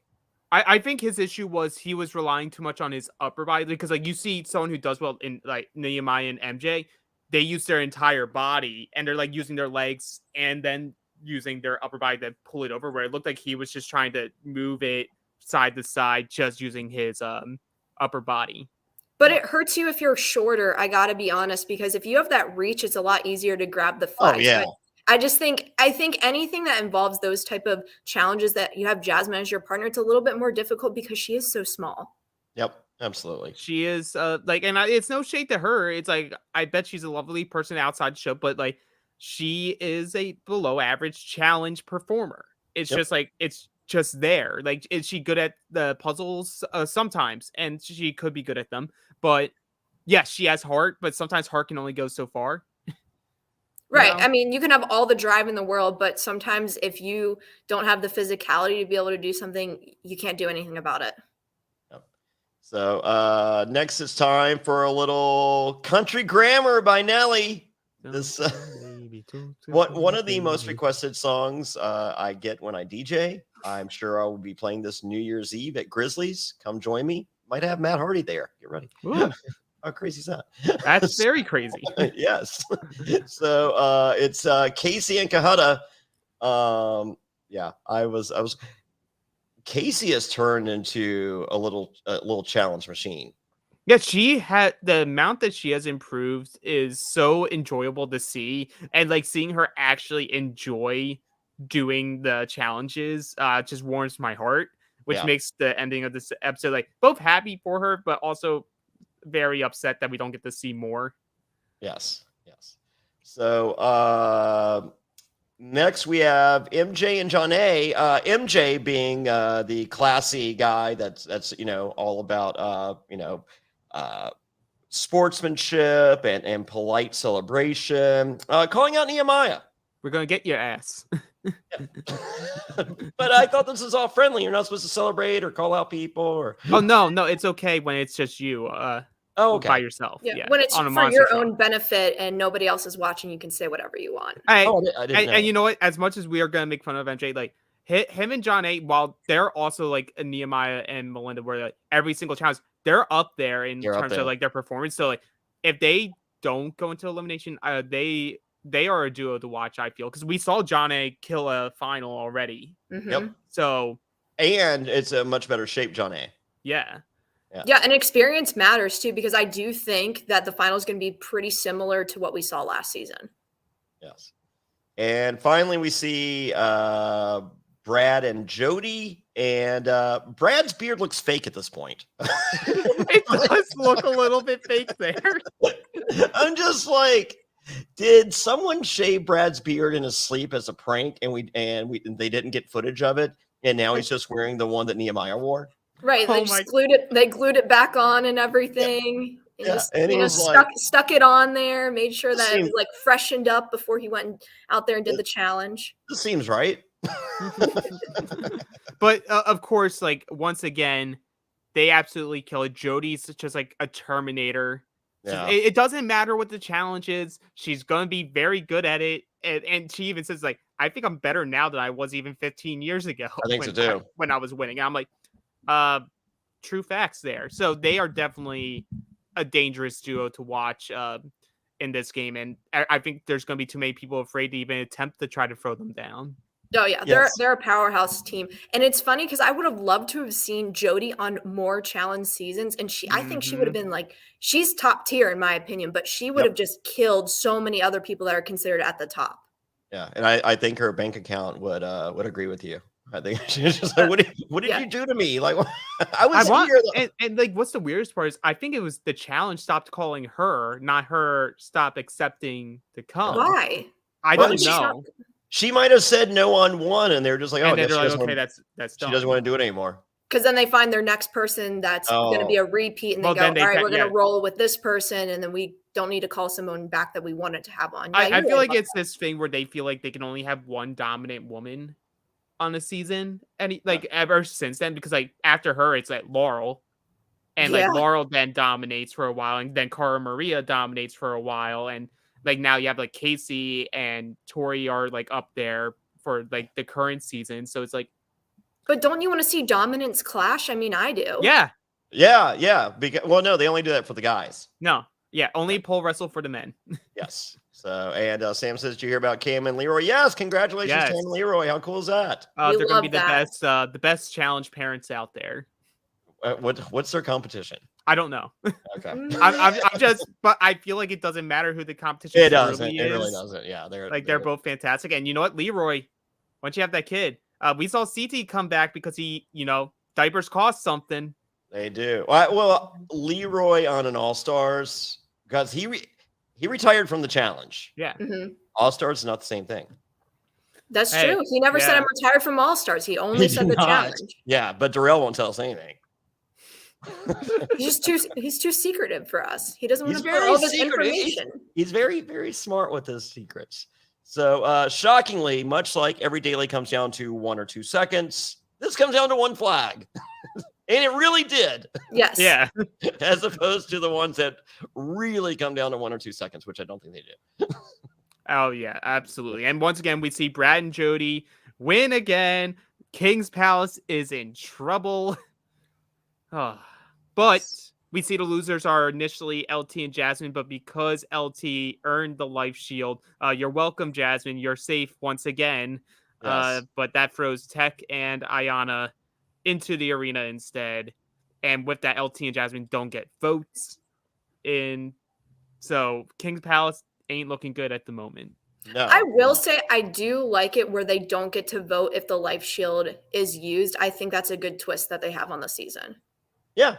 Speaker 4: I think his issue was he was relying too much on his upper body, because like you see someone who does well in like Nehemiah and MJ, they use their entire body and they're like using their legs and then using their upper body to pull it over, where it looked like he was just trying to move it side to side, just using his upper body.
Speaker 3: But it hurts you if you're shorter, I gotta be honest, because if you have that reach, it's a lot easier to grab the flag.
Speaker 2: Oh, yeah.
Speaker 3: I think anything that involves those type of challenges that you have Jasmine as your partner, it's a little bit more difficult because she is so small.
Speaker 2: Yep, absolutely.
Speaker 4: She is like, and it's no shade to her. It's like, I bet she's a lovely person outside the show, but like, she is a below average challenge performer. It's just like, it's just there. Like, is she good at the puzzles? Sometimes, and she could be good at them. But yes, she has heart, but sometimes heart can only go so far.
Speaker 3: Right. I mean, you can have all the drive in the world, but sometimes if you don't have the physicality to be able to do something, you can't do anything about it.
Speaker 2: Yep. So next it's time for a little country grammar by Nelly. This one of the most requested songs I get when I DJ. I'm sure I will be playing this New Year's Eve at Grizzlies. Come join me. Might have Matt Hardy there. Get ready. How crazy is that?
Speaker 4: That's very crazy.
Speaker 2: Yes. So it's Casey and Kahutta. Yeah, I was. Casey has turned into a little challenge machine.
Speaker 4: Yeah, she had the amount that she has improved is so enjoyable to see, and like seeing her actually enjoy doing the challenges just warms my heart, which makes the ending of this episode like both happy for her, but also very upset that we don't get to see more.
Speaker 2: Yes. So next we have MJ and Jonny. MJ being the classy guy that's all about sportsmanship and polite celebration. Calling out Nehemiah.
Speaker 4: We're gonna get your ass.
Speaker 2: But I thought this was all friendly. You're not supposed to celebrate or call out people or.
Speaker 4: Oh no, it's okay when it's just you.
Speaker 2: Okay.
Speaker 4: By yourself.
Speaker 3: Yeah. When it's for your own benefit and nobody else is watching, you can say whatever you want.
Speaker 4: I didn't know. And you know what? As much as we are gonna make fun of MJ, like him and Jonny, while they're also like a Nehemiah and Melinda, where like every single challenge they're up there in terms of like their performance. So like if they don't go into elimination, they are a duo to watch. I feel, because we saw Jonny kill a final already.
Speaker 2: Yep.
Speaker 4: So
Speaker 2: and it's a much better shape, Jonny.
Speaker 4: Yeah.
Speaker 3: Yeah, and experience matters too, because I do think that the final is going to be pretty similar to what we saw last season.
Speaker 2: Yes. And finally, we see Brad and Jody, and Brad's beard looks fake at this point.
Speaker 4: It does look a little bit fake there.
Speaker 2: I'm just like, did someone shave Brad's beard in his sleep as a prank, and they didn't get footage of it, and now he's just wearing the one that Nehemiah wore?
Speaker 3: Right, they just glued it back on and everything. And just,
Speaker 2: and he was
Speaker 3: stuck it on there, made sure that it was like freshened up before he went out there and did the challenge.
Speaker 2: This seems right.
Speaker 4: But of course, like once again, they absolutely kill it. Jody's just like a Terminator.
Speaker 2: Yeah.
Speaker 4: It doesn't matter what the challenge is. She's going to be very good at it. And she even says, like, I think I'm better now than I was even 15 years ago.
Speaker 2: I think so too.
Speaker 4: When I was winning. I'm like, true facts there. So they are definitely a dangerous duo to watch in this game. And I think there's going to be too many people afraid to even attempt to try to throw them down.
Speaker 3: Oh yeah, they're a powerhouse team, and it's funny because I would have loved to have seen Jody on more challenge seasons, and I think she would have been like, she's top tier in my opinion, but she would have just killed so many other people that are considered at the top.
Speaker 2: Yeah, and I think her bank account would agree with you. I think she's just like, what did you do to me? Like, I was here.
Speaker 4: And like, what's the weirdest part is I think it was the challenge stopped calling her, not her stopped accepting to come.
Speaker 3: Why?
Speaker 4: I don't know.
Speaker 2: She might have said no on one, and they're just like, "Oh,
Speaker 4: that's
Speaker 2: she doesn't want to do it anymore."
Speaker 3: Because then they find their next person that's going to be a repeat, and they go, "All right, we're going to roll with this person, and then we don't need to call someone back that we wanted to have on."
Speaker 4: I feel like it's this thing where they feel like they can only have one dominant woman on a season, and like ever since then, because like after her, it's like Laurel, and like Laurel then dominates for a while, and then Cara Maria dominates for a while, and like now you have like Casey and Tori are like up there for like the current season. So it's like,
Speaker 3: but don't you want to see dominance clash? I mean, I do.
Speaker 2: Yeah. Because no, they only do that for the guys.
Speaker 4: No. Yeah. Only pole wrestle for the men.
Speaker 2: Yes. So, and Sam says, did you hear about Cam and Leroy? Yes. Congratulations, Cam and Leroy. How cool is that?
Speaker 4: They're going to be the best challenge parents out there.
Speaker 2: What's their competition?
Speaker 4: I don't know.
Speaker 2: Okay.
Speaker 4: I'm just, but I feel like it doesn't matter who the competition
Speaker 2: is. It really doesn't. Yeah.
Speaker 4: They're both fantastic. And you know what, Leroy, once you have that kid, we saw CT come back because he, diapers cost something.
Speaker 2: They do. Well, Leroy on an All-Stars, because he retired from the challenge.
Speaker 4: Yeah.
Speaker 3: Mm-hmm.
Speaker 2: All-Stars is not the same thing.
Speaker 3: That's true. He never said I'm retired from All-Stars. He only said the challenge.
Speaker 2: Yeah, but Darrell won't tell us anything.
Speaker 3: He's too secretive for us. He doesn't want to put all this information.
Speaker 2: He's very, very smart with his secrets. So shockingly, much like every daily comes down to 1 or 2 seconds, this comes down to one flag. And it really did.
Speaker 3: Yes.
Speaker 4: Yeah.
Speaker 2: As opposed to the ones that really come down to 1 or 2 seconds, which I don't think they do.
Speaker 4: Oh, yeah, absolutely. And once again, we see Brad and Jody win again. King's Palace is in trouble. Oh. But we see the losers are initially LT and Jasmine, but because LT earned the life shield, you're welcome, Jasmine. You're safe once again. Yes. But that throws Tech and Ayana into the arena instead. And with that, LT and Jasmine don't get votes in. So King's Palace ain't looking good at the moment.
Speaker 2: No.
Speaker 3: I will say I do like it where they don't get to vote if the life shield is used. I think that's a good twist that they have on the season.
Speaker 2: Yeah.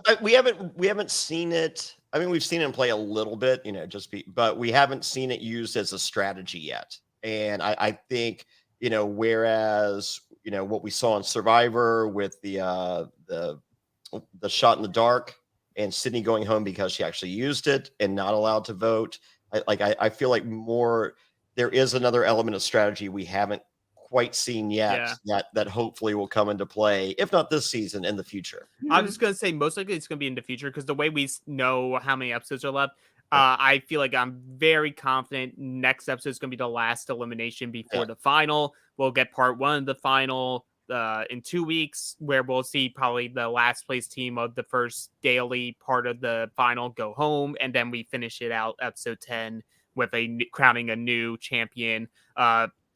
Speaker 2: But we haven't seen it. I mean, we've seen him play a little bit, but we haven't seen it used as a strategy yet. And I think, whereas, what we saw in Survivor with the shot in the dark and Sydney going home because she actually used it and not allowed to vote. I feel like there is another element of strategy we haven't quite seen yet that hopefully will come into play, if not this season, in the future.
Speaker 4: I'm just going to say most likely it's going to be in the future because the way we know how many episodes are left, I feel like I'm very confident next episode is going to be the last elimination before the final. We'll get part 1 of the final in 2 weeks, where we'll see probably the last place team of the first daily part of the final go home, and then we finish it out episode 10 with crowning a new champion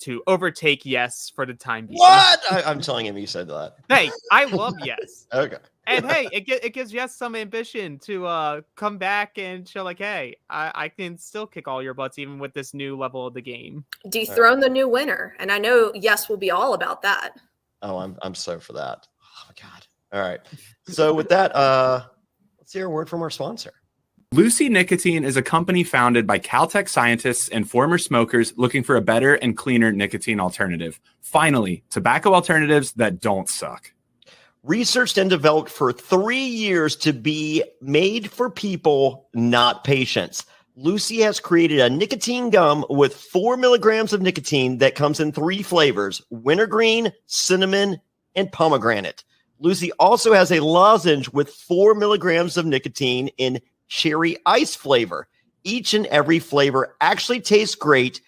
Speaker 4: to overtake Yes for the time being.
Speaker 2: What? I'm telling him you said that.
Speaker 4: Hey, I love Yes.
Speaker 2: Okay.
Speaker 4: And hey, it gives Yes some ambition to come back and show like, hey, I can still kick all your butts even with this new level of the game.
Speaker 3: Dethrone the new winner. And I know Yes will be all about that.
Speaker 2: Oh, I'm so for that. Oh my God. All right. So with that, let's hear a word from our sponsor.
Speaker 5: Lucy Nicotine is a company founded by Caltech scientists and former smokers looking for a better and cleaner nicotine alternative. Finally, tobacco alternatives that don't suck.
Speaker 2: Researched and developed for 3 years to be made for people, not patients. Lucy has created a nicotine gum with 4 milligrams of nicotine that comes in 3 flavors: wintergreen, cinnamon, and pomegranate. Lucy also has a lozenge with 4 milligrams of nicotine in cherry ice flavor. Each and every flavor actually tastes great,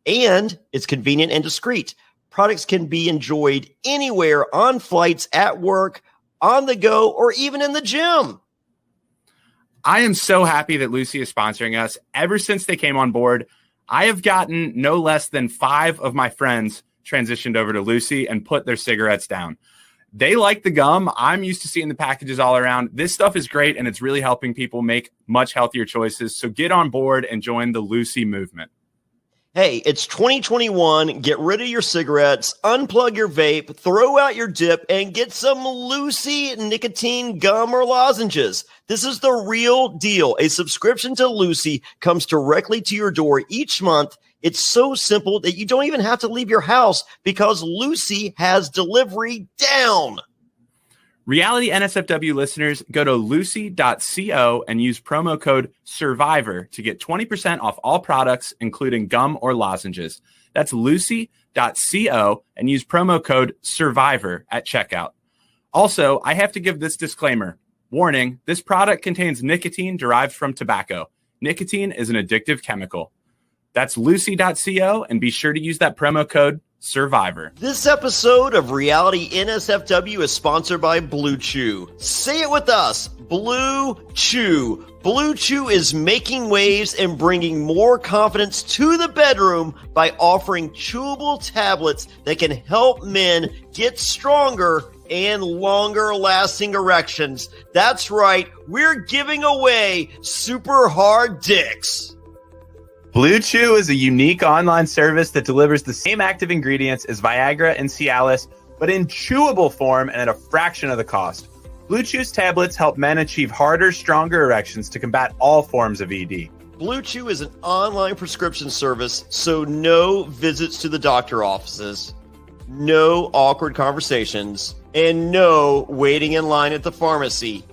Speaker 2: and it's convenient and discreet. Products can be enjoyed anywhere, on flights, at work, on the go, or even in the gym.
Speaker 5: I am so happy that Lucy is sponsoring us. Ever since they came on board, I have gotten no less than 5 of my friends transitioned over to Lucy and put their cigarettes down. They like the gum. I'm used to seeing the packages all around. This stuff is great, and it's really helping people make much healthier choices. So get on board and join the Lucy movement.
Speaker 2: Hey, it's 2021. Get rid of your cigarettes, unplug your vape, throw out your dip, and get some Lucy nicotine gum or lozenges. This is the real deal. A subscription to Lucy comes directly to your door each month. It's so simple that you don't even have to leave your house because Lucy has delivery down.
Speaker 5: Reality NSFW listeners, go to lucy.co and use promo code SURVIVOR to get 20% off all products, including gum or lozenges. That's lucy.co and use promo code SURVIVOR at checkout. Also, I have to give this disclaimer. Warning, this product contains nicotine derived from tobacco. Nicotine is an addictive chemical. That's lucy.co, and be sure to use that promo code SURVIVOR.
Speaker 2: This episode of Reality NSFW is sponsored by Blue Chew. Say it with us, Blue Chew. Blue Chew is making waves and bringing more confidence to the bedroom by offering chewable tablets that can help men get stronger and longer lasting erections. That's right, we're giving away super hard dicks.
Speaker 6: Blue Chew is a unique online service that delivers the same active ingredients as Viagra and Cialis, but in chewable form and at a fraction of the cost. Blue Chew's tablets help men achieve harder, stronger erections to combat all forms of ED.
Speaker 2: Blue Chew is an online prescription service, so no visits to the doctor offices, no awkward conversations, and no waiting in line at the pharmacy.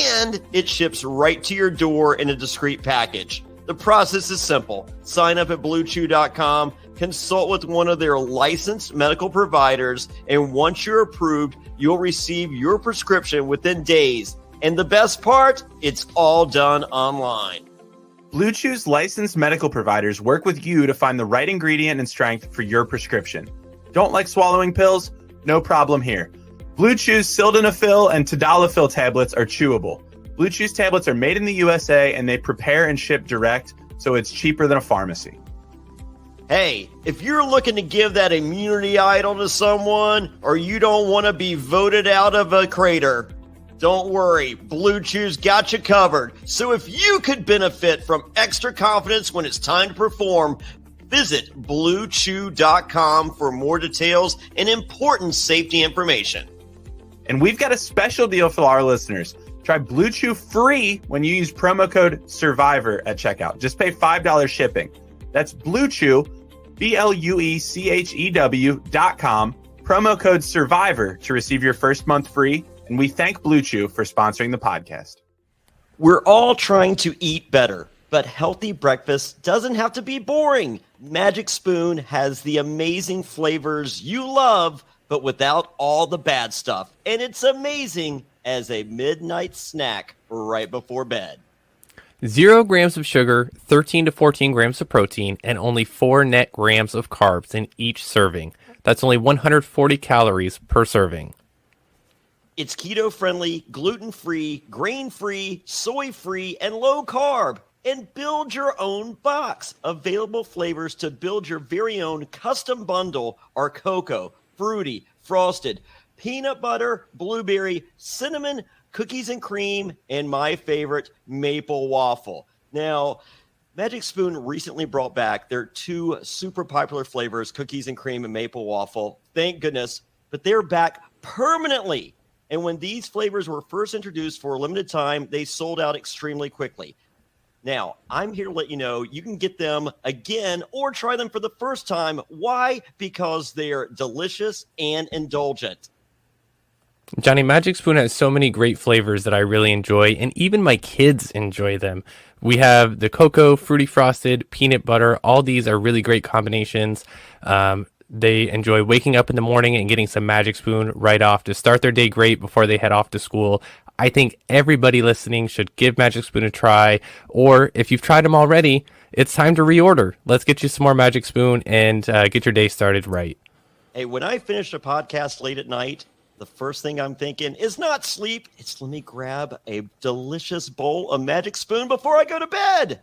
Speaker 2: And it ships right to your door in a discreet package. The process is simple. Sign up at BlueChew.com, consult with one of their licensed medical providers, and once you're approved, you'll receive your prescription within days. And the best part, it's all done online.
Speaker 6: Blue Chew's licensed medical providers work with you to find the right ingredient and strength for your prescription. Don't like swallowing pills? No problem here. Blue Chew's sildenafil and tadalafil tablets are chewable. Blue Chew's tablets are made in the USA and they prepare and ship direct, so it's cheaper than a pharmacy.
Speaker 2: Hey, if you're looking to give that immunity idol to someone, or you don't want to be voted out of a crater, don't worry, Blue Chew's got you covered. So if you could benefit from extra confidence when it's time to perform, visit BlueChew.com for more details and important safety information.
Speaker 6: And we've got a special deal for our listeners. Try Blue Chew free when you use promo code SURVIVOR at checkout. Just pay $5 shipping. That's Blue Chew, BlueChew.com, promo code SURVIVOR to receive your first month free. And we thank Blue Chew for sponsoring the podcast.
Speaker 2: We're all trying to eat better, but healthy breakfast doesn't have to be boring. Magic Spoon has the amazing flavors you love, but without all the bad stuff. And it's amazing as a midnight snack right before bed.
Speaker 7: 0 grams of sugar, 13 to 14 grams of protein, and only 4 net grams of carbs in each serving. That's only 140 calories per serving.
Speaker 2: It's keto-friendly, gluten-free, grain-free, soy-free, and low-carb. And build your own box. Available flavors to build your very own custom bundle are cocoa, fruity, frosted, peanut butter, blueberry, cinnamon, cookies and cream, and my favorite, maple waffle. Now, Magic Spoon recently brought back their 2 super popular flavors, cookies and cream and maple waffle. Thank goodness. But they're back permanently. And when these flavors were first introduced for a limited time, they sold out extremely quickly. Now, I'm here to let you know you can get them again or try them for the first time. Why? Because they're delicious and indulgent.
Speaker 7: Jonny, Magic Spoon has so many great flavors that I really enjoy, and even my kids enjoy them. We have the cocoa, fruity frosted, peanut butter. All these are really great combinations. They enjoy waking up in the morning and getting some Magic Spoon right off to start their day great before they head off to school. I think everybody listening should give Magic Spoon a try, or if you've tried them already, it's time to reorder. Let's get you some more Magic Spoon and get your day started right.
Speaker 2: Hey, when I finish a podcast late at night, the first thing I'm thinking is not sleep. It's let me grab a delicious bowl of Magic Spoon before I go to bed.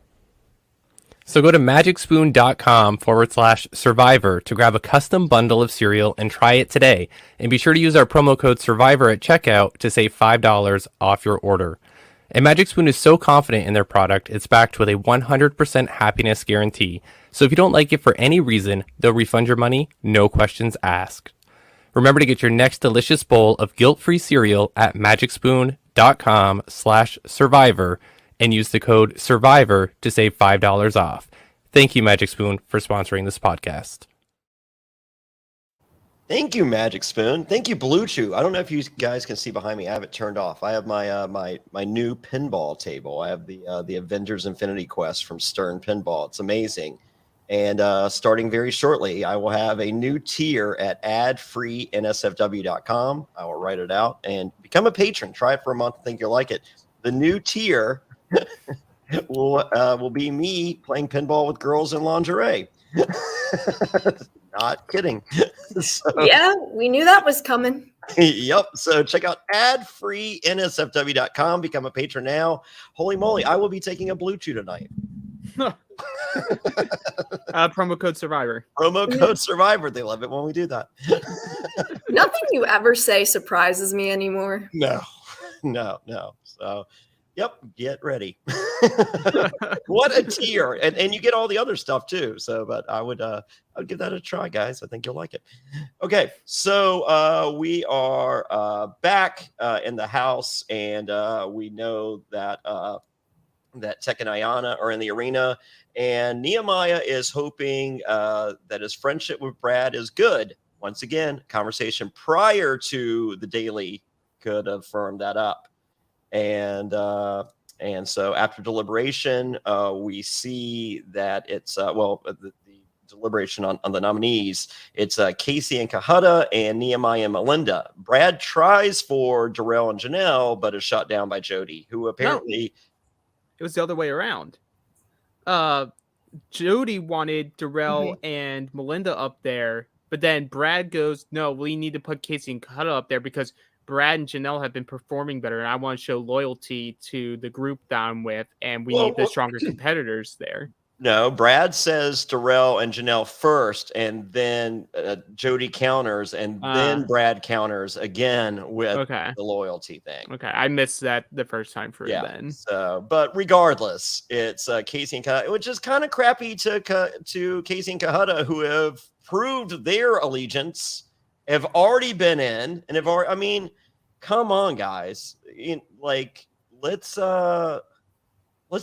Speaker 7: So go to magicspoon.com/survivor to grab a custom bundle of cereal and try it today. And be sure to use our promo code survivor at checkout to save $5 off your order. And Magic Spoon is so confident in their product, it's backed with a 100% happiness guarantee. So if you don't like it for any reason, they'll refund your money, no questions asked. Remember to get your next delicious bowl of guilt-free cereal at magicspoon.com/survivor and use the code SURVIVOR to save $5 off. Thank you, Magic Spoon, for sponsoring this podcast.
Speaker 2: Thank you, Magic Spoon. Thank you, Blue Chew. I don't know if you guys can see behind me. I have it turned off. I have my my new pinball table. I have the Avengers Infinity Quest from Stern Pinball. It's amazing. And starting very shortly, I will have a new tier at adfreeNSFW.com. I will write it out and become a patron. Try it for a month. I think you'll like it. The new tier will be me playing pinball with girls in lingerie. Not kidding. So,
Speaker 3: Yeah, we knew that was coming.
Speaker 2: Yep. So check out adfreeNSFW.com. Become a patron now. Holy moly, I will be taking a Blue Chew tonight.
Speaker 4: Promo code Survivor.
Speaker 2: Promo code Survivor. They love it when we do that.
Speaker 3: Nothing you ever say surprises me anymore.
Speaker 2: No. So, yep, get ready. What a tier. And you get all the other stuff too. So, but I would give that a try, guys. I think you'll like it. Okay, so we are back in the house, and we know that Tech and Ayana are in the arena, and Nehemiah is hoping that his friendship with Brad is good. Once again, conversation prior to the daily could have firmed that up. And so after deliberation, we see that it's the deliberation on the nominees. It's Casey and Kahutta and Nehemiah and Melinda. Brad tries for Darrell and Janelle, but is shot down by Jody, who apparently
Speaker 4: it was the other way around. Jody wanted Darrell and Melinda up there, but then Brad goes, "No, we need to put Casey and Kahutta up there because Brad and Janelle have been performing better, and I want to show loyalty to the group that I'm with, and we need the stronger competitors there."
Speaker 2: No, Brad says Darrell and Janelle first, and then Jody counters, and then Brad counters again with the loyalty thing.
Speaker 4: Okay, I missed that the first time for then.
Speaker 2: So, but regardless, it's Casey and Kahutta, which is kind of crappy to Casey and Kahutta, who have proved their allegiance, have already been in, and have already. I mean, come on, guys, let's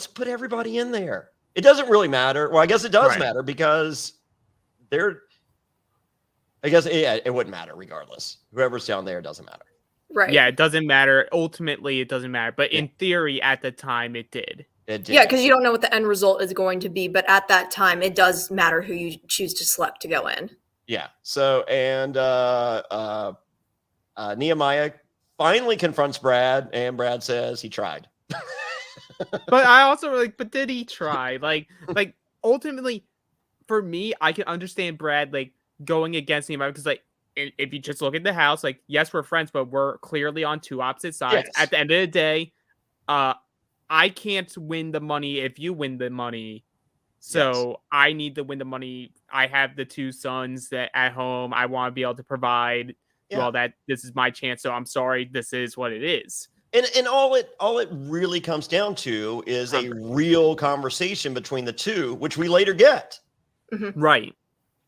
Speaker 2: put everybody in there. It doesn't really matter. Well, I guess it does matter because it wouldn't matter regardless. Whoever's down there, doesn't matter.
Speaker 3: Right.
Speaker 4: Yeah, it doesn't matter. Ultimately, it doesn't matter. But in theory, at the time, it did.
Speaker 2: It did.
Speaker 3: Yeah, because you don't know what the end result is going to be. But at that time, it does matter who you choose to select to go in.
Speaker 2: Yeah. So, and Nehemiah finally confronts Brad, and Brad says he tried.
Speaker 4: But I also like, but did he try? Like ultimately, for me, I can understand Brad like going against Nehemiah because like if you just look at the house, like yes, we're friends, but we're clearly on two opposite sides.
Speaker 2: Yes.
Speaker 4: At the end of the day, I can't win the money if you win the money. So I need to win the money. I have the two sons that at home. I want to be able to provide. Well, that this is my chance. So I'm sorry. This is what it is.
Speaker 2: And all it really comes down to is a real conversation between the two, which we later get.
Speaker 3: Mm-hmm.
Speaker 4: Right.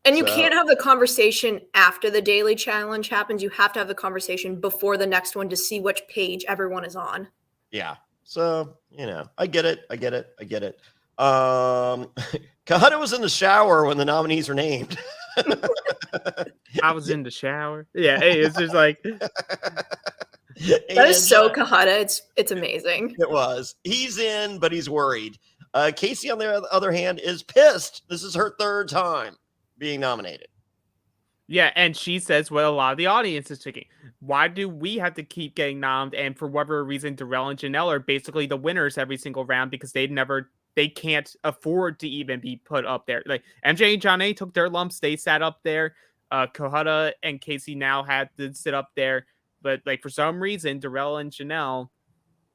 Speaker 3: And you can't have the conversation after the daily challenge happens. You have to have the conversation before the next one to see which page everyone is on.
Speaker 2: Yeah. So, I get it. Kahada was in the shower when the nominees are named.
Speaker 4: I was in the shower. Yeah, it's just like
Speaker 3: that is so Kahada. It's amazing.
Speaker 2: It was. He's in, but he's worried. Casey, on the other hand, is pissed. This is her third time being nominated.
Speaker 4: Yeah, and she says what a lot of the audience is thinking. Why do we have to keep getting nommed? And for whatever reason, Darrell and Janelle are basically the winners every single round because they can't afford to even be put up there. Like MJ and Jonny took their lumps, they sat up there. Kohada and Casey now had to sit up there, but like for some reason, Darrell and Janelle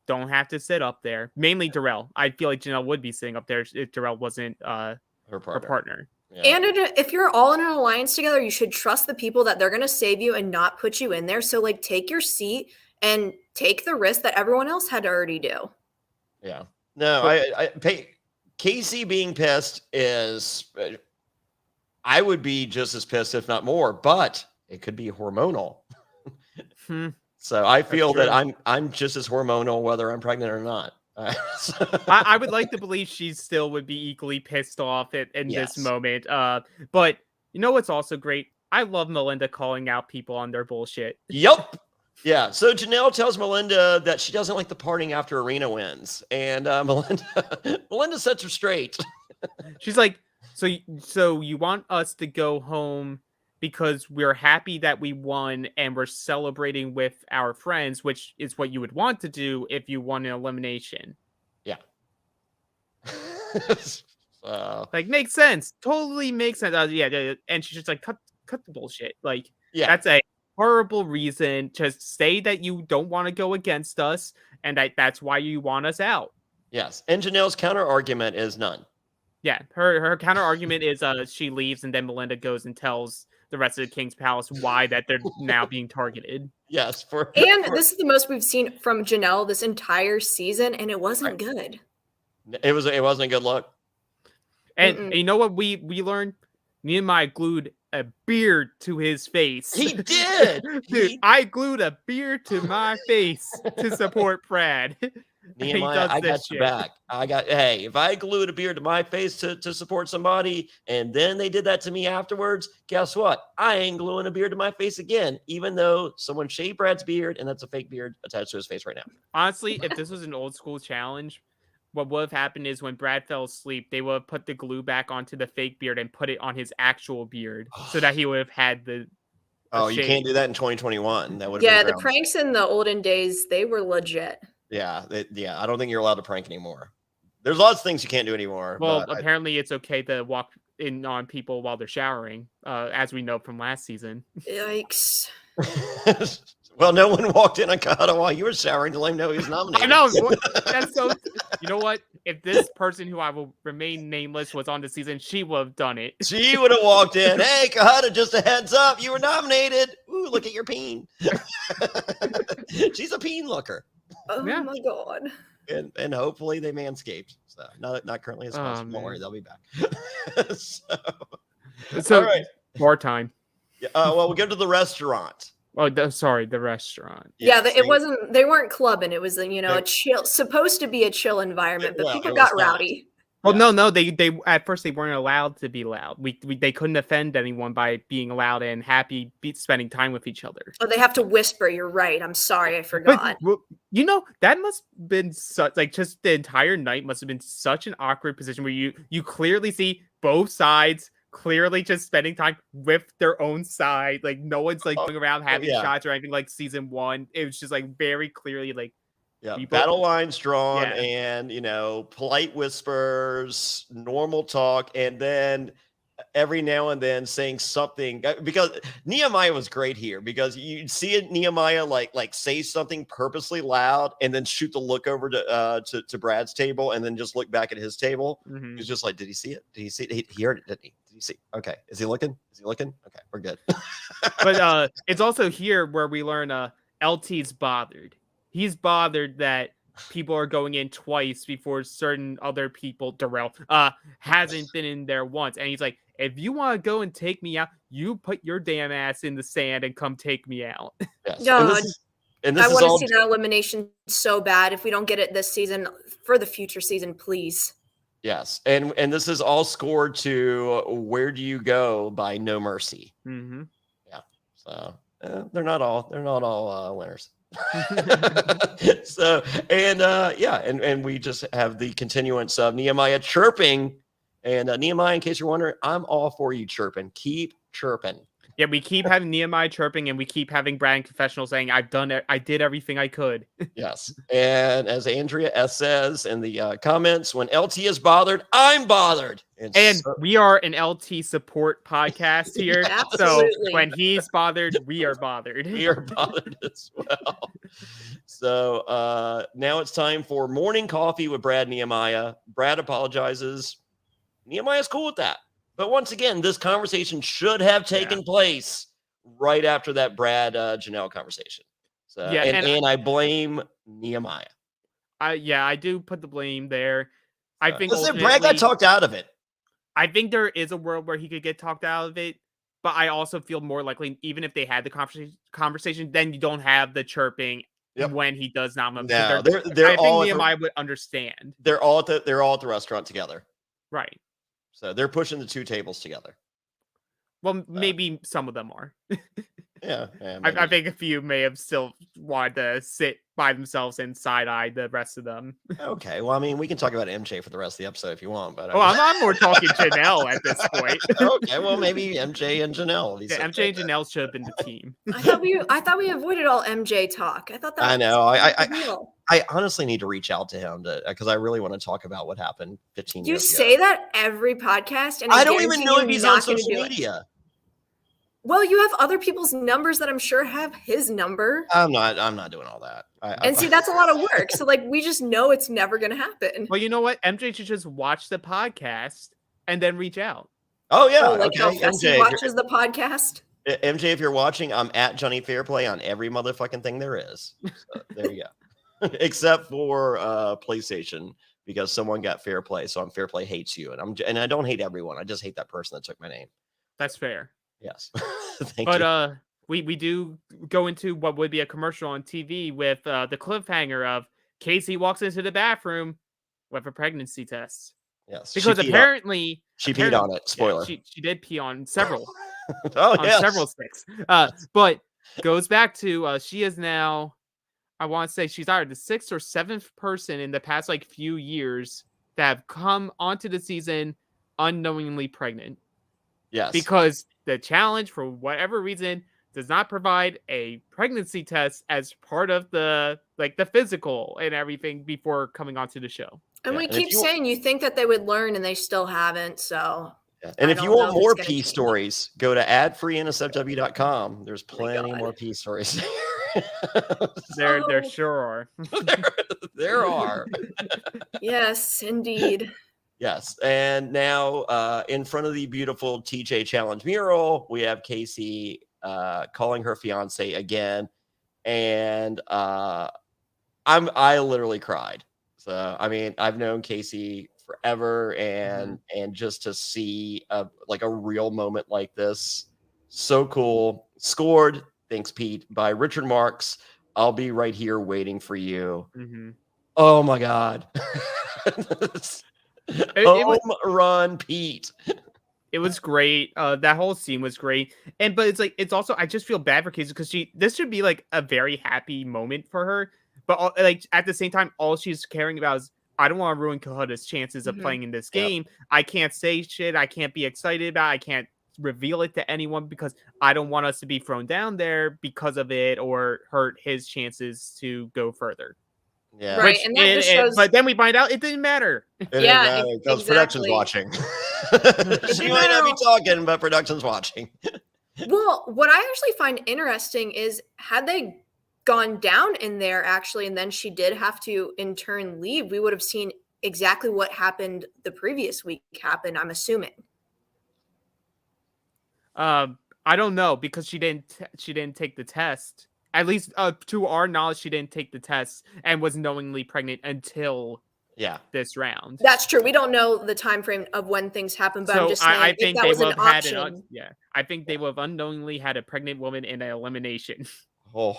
Speaker 4: don't have to sit up there. Mainly Darrell. I feel like Janelle would be sitting up there if Darrell wasn't her partner.
Speaker 2: Yeah.
Speaker 3: And if you're all in an alliance together, you should trust the people that they're going to save you and not put you in there. So like take your seat and take the risk that everyone else had to already do.
Speaker 2: Yeah. No, Casey being pissed is, I would be just as pissed, if not more, but it could be hormonal. So I feel that I'm just as hormonal, whether I'm pregnant or not.
Speaker 4: I would like to believe she still would be equally pissed off in this moment. But you know what's also great? I love Melinda calling out people on their bullshit.
Speaker 2: Yep. Yeah. So Janelle tells Melinda that she doesn't like the partying after Arena wins, and Melinda sets her straight.
Speaker 4: She's like, so you want us to go home because we're happy that we won and we're celebrating with our friends, which is what you would want to do if you won an elimination.
Speaker 2: Yeah.
Speaker 4: Like, makes sense. Totally makes sense. Yeah. And she's just like, cut the bullshit. Like, that's a horrible reason. Just say that you don't want to go against us and that's why you want us out.
Speaker 2: Yes. And Janelle's counter argument is none.
Speaker 4: Yeah. Her counter argument is she leaves and then Melinda goes and tells the rest of the King's Palace why that they're now being targeted.
Speaker 2: Yes.
Speaker 3: This is the most we've seen from Janelle this entire season, and it wasn't good.
Speaker 2: It wasn't a good look.
Speaker 4: And you know what we learned? Nehemiah glued a beard to his face.
Speaker 2: He did.
Speaker 4: Dude, I glued a beard to my face to support Pratt.
Speaker 2: Nehemiah, I got your back. Hey, if I glued a beard to my face to support somebody and then they did that to me afterwards, guess what? I ain't gluing a beard to my face again, even though someone shaved Brad's beard and that's a fake beard attached to his face right now.
Speaker 4: Honestly, if this was an old school challenge, what would have happened is when Brad fell asleep, they would have put the glue back onto the fake beard and put it on his actual beard so that he would have had the
Speaker 2: you can't do that in 2021. That would
Speaker 3: the pranks in the olden days, they were legit.
Speaker 2: Yeah, I don't think you're allowed to prank anymore. There's lots of things you can't do anymore.
Speaker 4: Well, apparently it's okay to walk in on people while they're showering, as we know from last season.
Speaker 3: Yikes.
Speaker 2: Well, no one walked in on Kahada while you were showering to let him know he was nominated.
Speaker 4: I know. That's so. You know what? If this person who I will remain nameless was on the season, she would have done it.
Speaker 2: She would have walked in. Hey, Kahada, just a heads up. You were nominated. Ooh, look at your peen. She's a peen looker.
Speaker 3: Oh, my God.
Speaker 2: And hopefully they manscaped. So not currently as possible. Don't worry, they'll be back.
Speaker 4: So
Speaker 2: all right.
Speaker 4: More time.
Speaker 2: Well, we'll go to the restaurant.
Speaker 4: Oh, the restaurant.
Speaker 3: They weren't clubbing. It was a chill, supposed to be a chill environment, but people got rowdy.
Speaker 4: Well, no, they at first they weren't allowed to be loud. They couldn't offend anyone by being loud and happy spending time with each other.
Speaker 3: Oh, they have to whisper. You're right. I'm sorry, I forgot.
Speaker 4: But, that must have been such just the entire night must have been such an awkward position where you clearly see both sides clearly just spending time with their own side. Like no one's like going around having shots or anything like season one. It was just like very clearly like
Speaker 2: Yeah,
Speaker 4: We both-
Speaker 2: battle lines drawn,
Speaker 4: Yeah.
Speaker 2: and polite whispers, normal talk, and then every now and then saying something, because Nehemiah was great here, because you'd see it, Nehemiah like say something purposely loud and then shoot the look over to Brad's table and then just look back at his table.
Speaker 4: Mhm.
Speaker 2: He's just like, did he see it? Did he see it? He heard it, didn't he? Did he see? Okay, is he looking? Okay, we're good.
Speaker 4: But it's also here where we learn LT's bothered. He's bothered that people are going in twice before certain other people, Darrell, hasn't been in there once. And he's like, if you want to go and take me out, you put your damn ass in the sand and come take me out.
Speaker 2: Yes.
Speaker 3: God.
Speaker 2: And this
Speaker 3: I
Speaker 2: is
Speaker 3: want to
Speaker 2: all
Speaker 3: see that elimination so bad. If we don't get it this season, for the future season, please.
Speaker 2: yes. And this is all scored to Where Do You Go by No Mercy.
Speaker 4: Mm-hmm.
Speaker 2: Yeah. So they're not all winners. So and we just have the continuance of Nehemiah chirping, and Nehemiah, in case you're wondering, I'm all for you chirping. Keep chirping.
Speaker 4: Yeah, we keep having Nehemiah chirping, and we keep having Brad in confessional saying, I did everything I could.
Speaker 2: Yes. And as Andrea S says in the comments, when LT is bothered, I'm bothered.
Speaker 4: And we are an LT support podcast here. So
Speaker 3: Absolutely.
Speaker 4: when he's bothered, we are bothered.
Speaker 2: we are bothered as well. So now it's time for morning coffee with Brad Nehemiah. Brad apologizes. Nehemiah's cool with that. But once again, this conversation should have taken place right after that Brad Janelle conversation. So, and I blame Nehemiah.
Speaker 4: I do put the blame there. I think
Speaker 2: Brad got talked out of it.
Speaker 4: I think there is a world where he could get talked out of it, but I also feel more likely, even if they had the conversation, then you don't have the chirping when he does not.
Speaker 2: No,
Speaker 4: I think Nehemiah would understand.
Speaker 2: They're all at the restaurant together,
Speaker 4: right?
Speaker 2: So they're pushing the two tables together.
Speaker 4: Well, maybe some of them are.
Speaker 2: Yeah,
Speaker 4: I think a few may have still wanted to sit by themselves and side-eye the rest of them.
Speaker 2: Okay, well, I mean, we can talk about MJ for the rest of the episode if you want, but
Speaker 4: I'm more talking Janelle at this point.
Speaker 2: Okay, well, maybe MJ and Janelle.
Speaker 4: Yeah, MJ and Janelle should have been the team.
Speaker 3: I thought we avoided all MJ talk. I thought that.
Speaker 2: I know.
Speaker 3: Real.
Speaker 2: I honestly need to reach out to him because I really want to talk about what happened 15 years ago.
Speaker 3: You say that every podcast, and
Speaker 2: I don't even know if he's on social media.
Speaker 3: Well, you have other people's numbers that I'm sure have his number.
Speaker 2: I'm not doing all that.
Speaker 3: See, that's a lot of work. So we just know it's never going to happen.
Speaker 4: Well, you know what? MJ should just watch the podcast and then reach out.
Speaker 2: Oh yeah,
Speaker 3: how MJ watches the podcast.
Speaker 2: MJ, if you're watching, I'm at Jonny Fairplay on every motherfucking thing there is. So, there you go. Except for PlayStation, because someone got Fairplay, so Fairplay hates you, and I don't hate everyone. I just hate that person that took my name.
Speaker 4: That's fair.
Speaker 2: Yes.
Speaker 4: But we do go into what would be a commercial on TV with the cliffhanger of Casey walks into the bathroom with a pregnancy test.
Speaker 2: Yes.
Speaker 4: Because apparently
Speaker 2: she peed on it. Spoiler.
Speaker 4: Yeah, she did pee on several.
Speaker 2: Several
Speaker 4: sticks. But goes back to she is now, I want to say she's either the 6th or 7th person in the past few years that have come onto the season unknowingly pregnant.
Speaker 2: Yes.
Speaker 4: Because the challenge, for whatever reason, does not provide a pregnancy test as part of the physical and everything before coming onto the show.
Speaker 3: And we keep saying you think that they would learn, and they still haven't. So,
Speaker 2: and if you want more pee stories, go to adfree.nsfw.com. There's plenty more pee stories.
Speaker 4: There sure are.
Speaker 2: there are.
Speaker 3: Yes, indeed.
Speaker 2: Yes, and now in front of the beautiful TJ Challenge mural, we have Casey calling her fiance again, and I literally cried. So I mean, I've known Casey forever, and just to see a real moment like this, so cool. Scored, thanks Pete, by Richard Marks. I'll be right here waiting for you.
Speaker 4: Mm-hmm.
Speaker 2: Oh my God. Run, Pete.
Speaker 4: It was great. That whole scene was great. But it's also, I just feel bad for Casey because this should be a very happy moment for her. But at the same time, all she's caring about is, I don't want to ruin Kahuta's chances of playing in this game. Yep. I can't say shit. I can't be excited about it. I can't reveal it to anyone because I don't want us to be thrown down there because of it or hurt his chances to go further.
Speaker 2: Yeah.
Speaker 3: Right, and that just shows.
Speaker 4: But then we find out it didn't matter.
Speaker 2: It didn't
Speaker 3: Yeah,
Speaker 2: matter. Those production's
Speaker 3: exactly.
Speaker 2: watching.
Speaker 3: It
Speaker 2: She
Speaker 3: didn't
Speaker 2: might not be
Speaker 3: matter.
Speaker 2: talking, but production's watching.
Speaker 3: Well, what I actually find interesting is had they gone down in there actually, and then she did have to in turn leave, we would have seen exactly what happened the previous week happen, I'm assuming.
Speaker 4: I don't know because she didn't take the test. At least to our knowledge, she didn't take the test and was knowingly pregnant until this round.
Speaker 3: That's true. We don't know the time frame of when things happen, but I'm just saying
Speaker 4: I think
Speaker 3: if that
Speaker 4: they
Speaker 3: was an
Speaker 4: would have had
Speaker 3: option.
Speaker 4: I think they would have unknowingly had a pregnant woman in an elimination.
Speaker 2: Oh,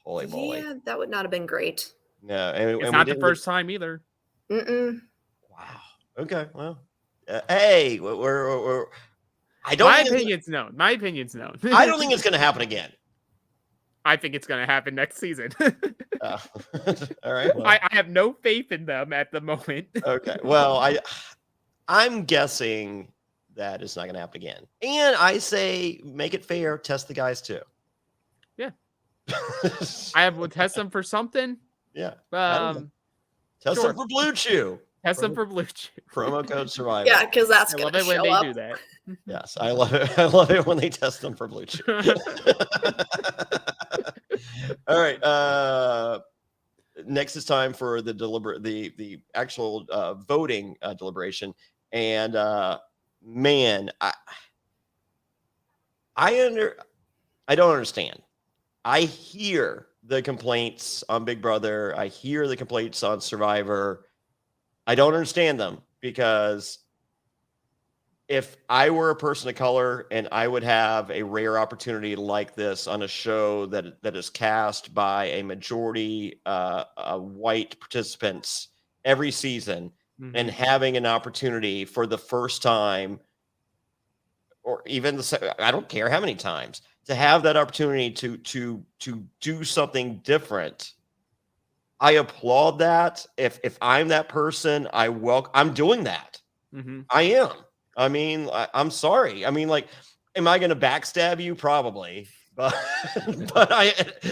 Speaker 2: holy moly!
Speaker 3: Yeah, that would not have been great.
Speaker 2: No, and
Speaker 4: It's not the first time either.
Speaker 3: Mm-mm.
Speaker 2: Wow. Okay. Well, hey, we're I don't.
Speaker 4: My opinion's known.
Speaker 2: I don't think it's going to happen again.
Speaker 4: I think it's going to happen next season.
Speaker 2: All right. Well.
Speaker 4: I have no faith in them at the moment.
Speaker 2: Okay. Well, I'm guessing that it's not going to happen again. And I say make it fair. Test the guys too.
Speaker 4: Yeah. We'll test them for something.
Speaker 2: Yeah.
Speaker 4: Test
Speaker 2: them for Blue Chew.
Speaker 4: Test them for Blue Chew.
Speaker 2: Promo code Survivor.
Speaker 3: Yeah, because that's
Speaker 4: I love
Speaker 3: going to
Speaker 4: it when
Speaker 3: show up.
Speaker 4: they do that.
Speaker 2: Yes, I love it. I love it when they test them for Blue Chew. All right. Next is time for the actual voting deliberation, and man, I don't understand. I hear the complaints on Big Brother. I hear the complaints on Survivor. I don't understand them because if I were a person of color and I would have a rare opportunity like this on a show that is cast by a majority white participants every season, and having an opportunity for the first time, or even I don't care how many times, to have that opportunity to do something different, I applaud that. If I'm that person, I'm doing that. I am. I mean, I'm sorry. I mean, like, am I going to backstab you? Probably, but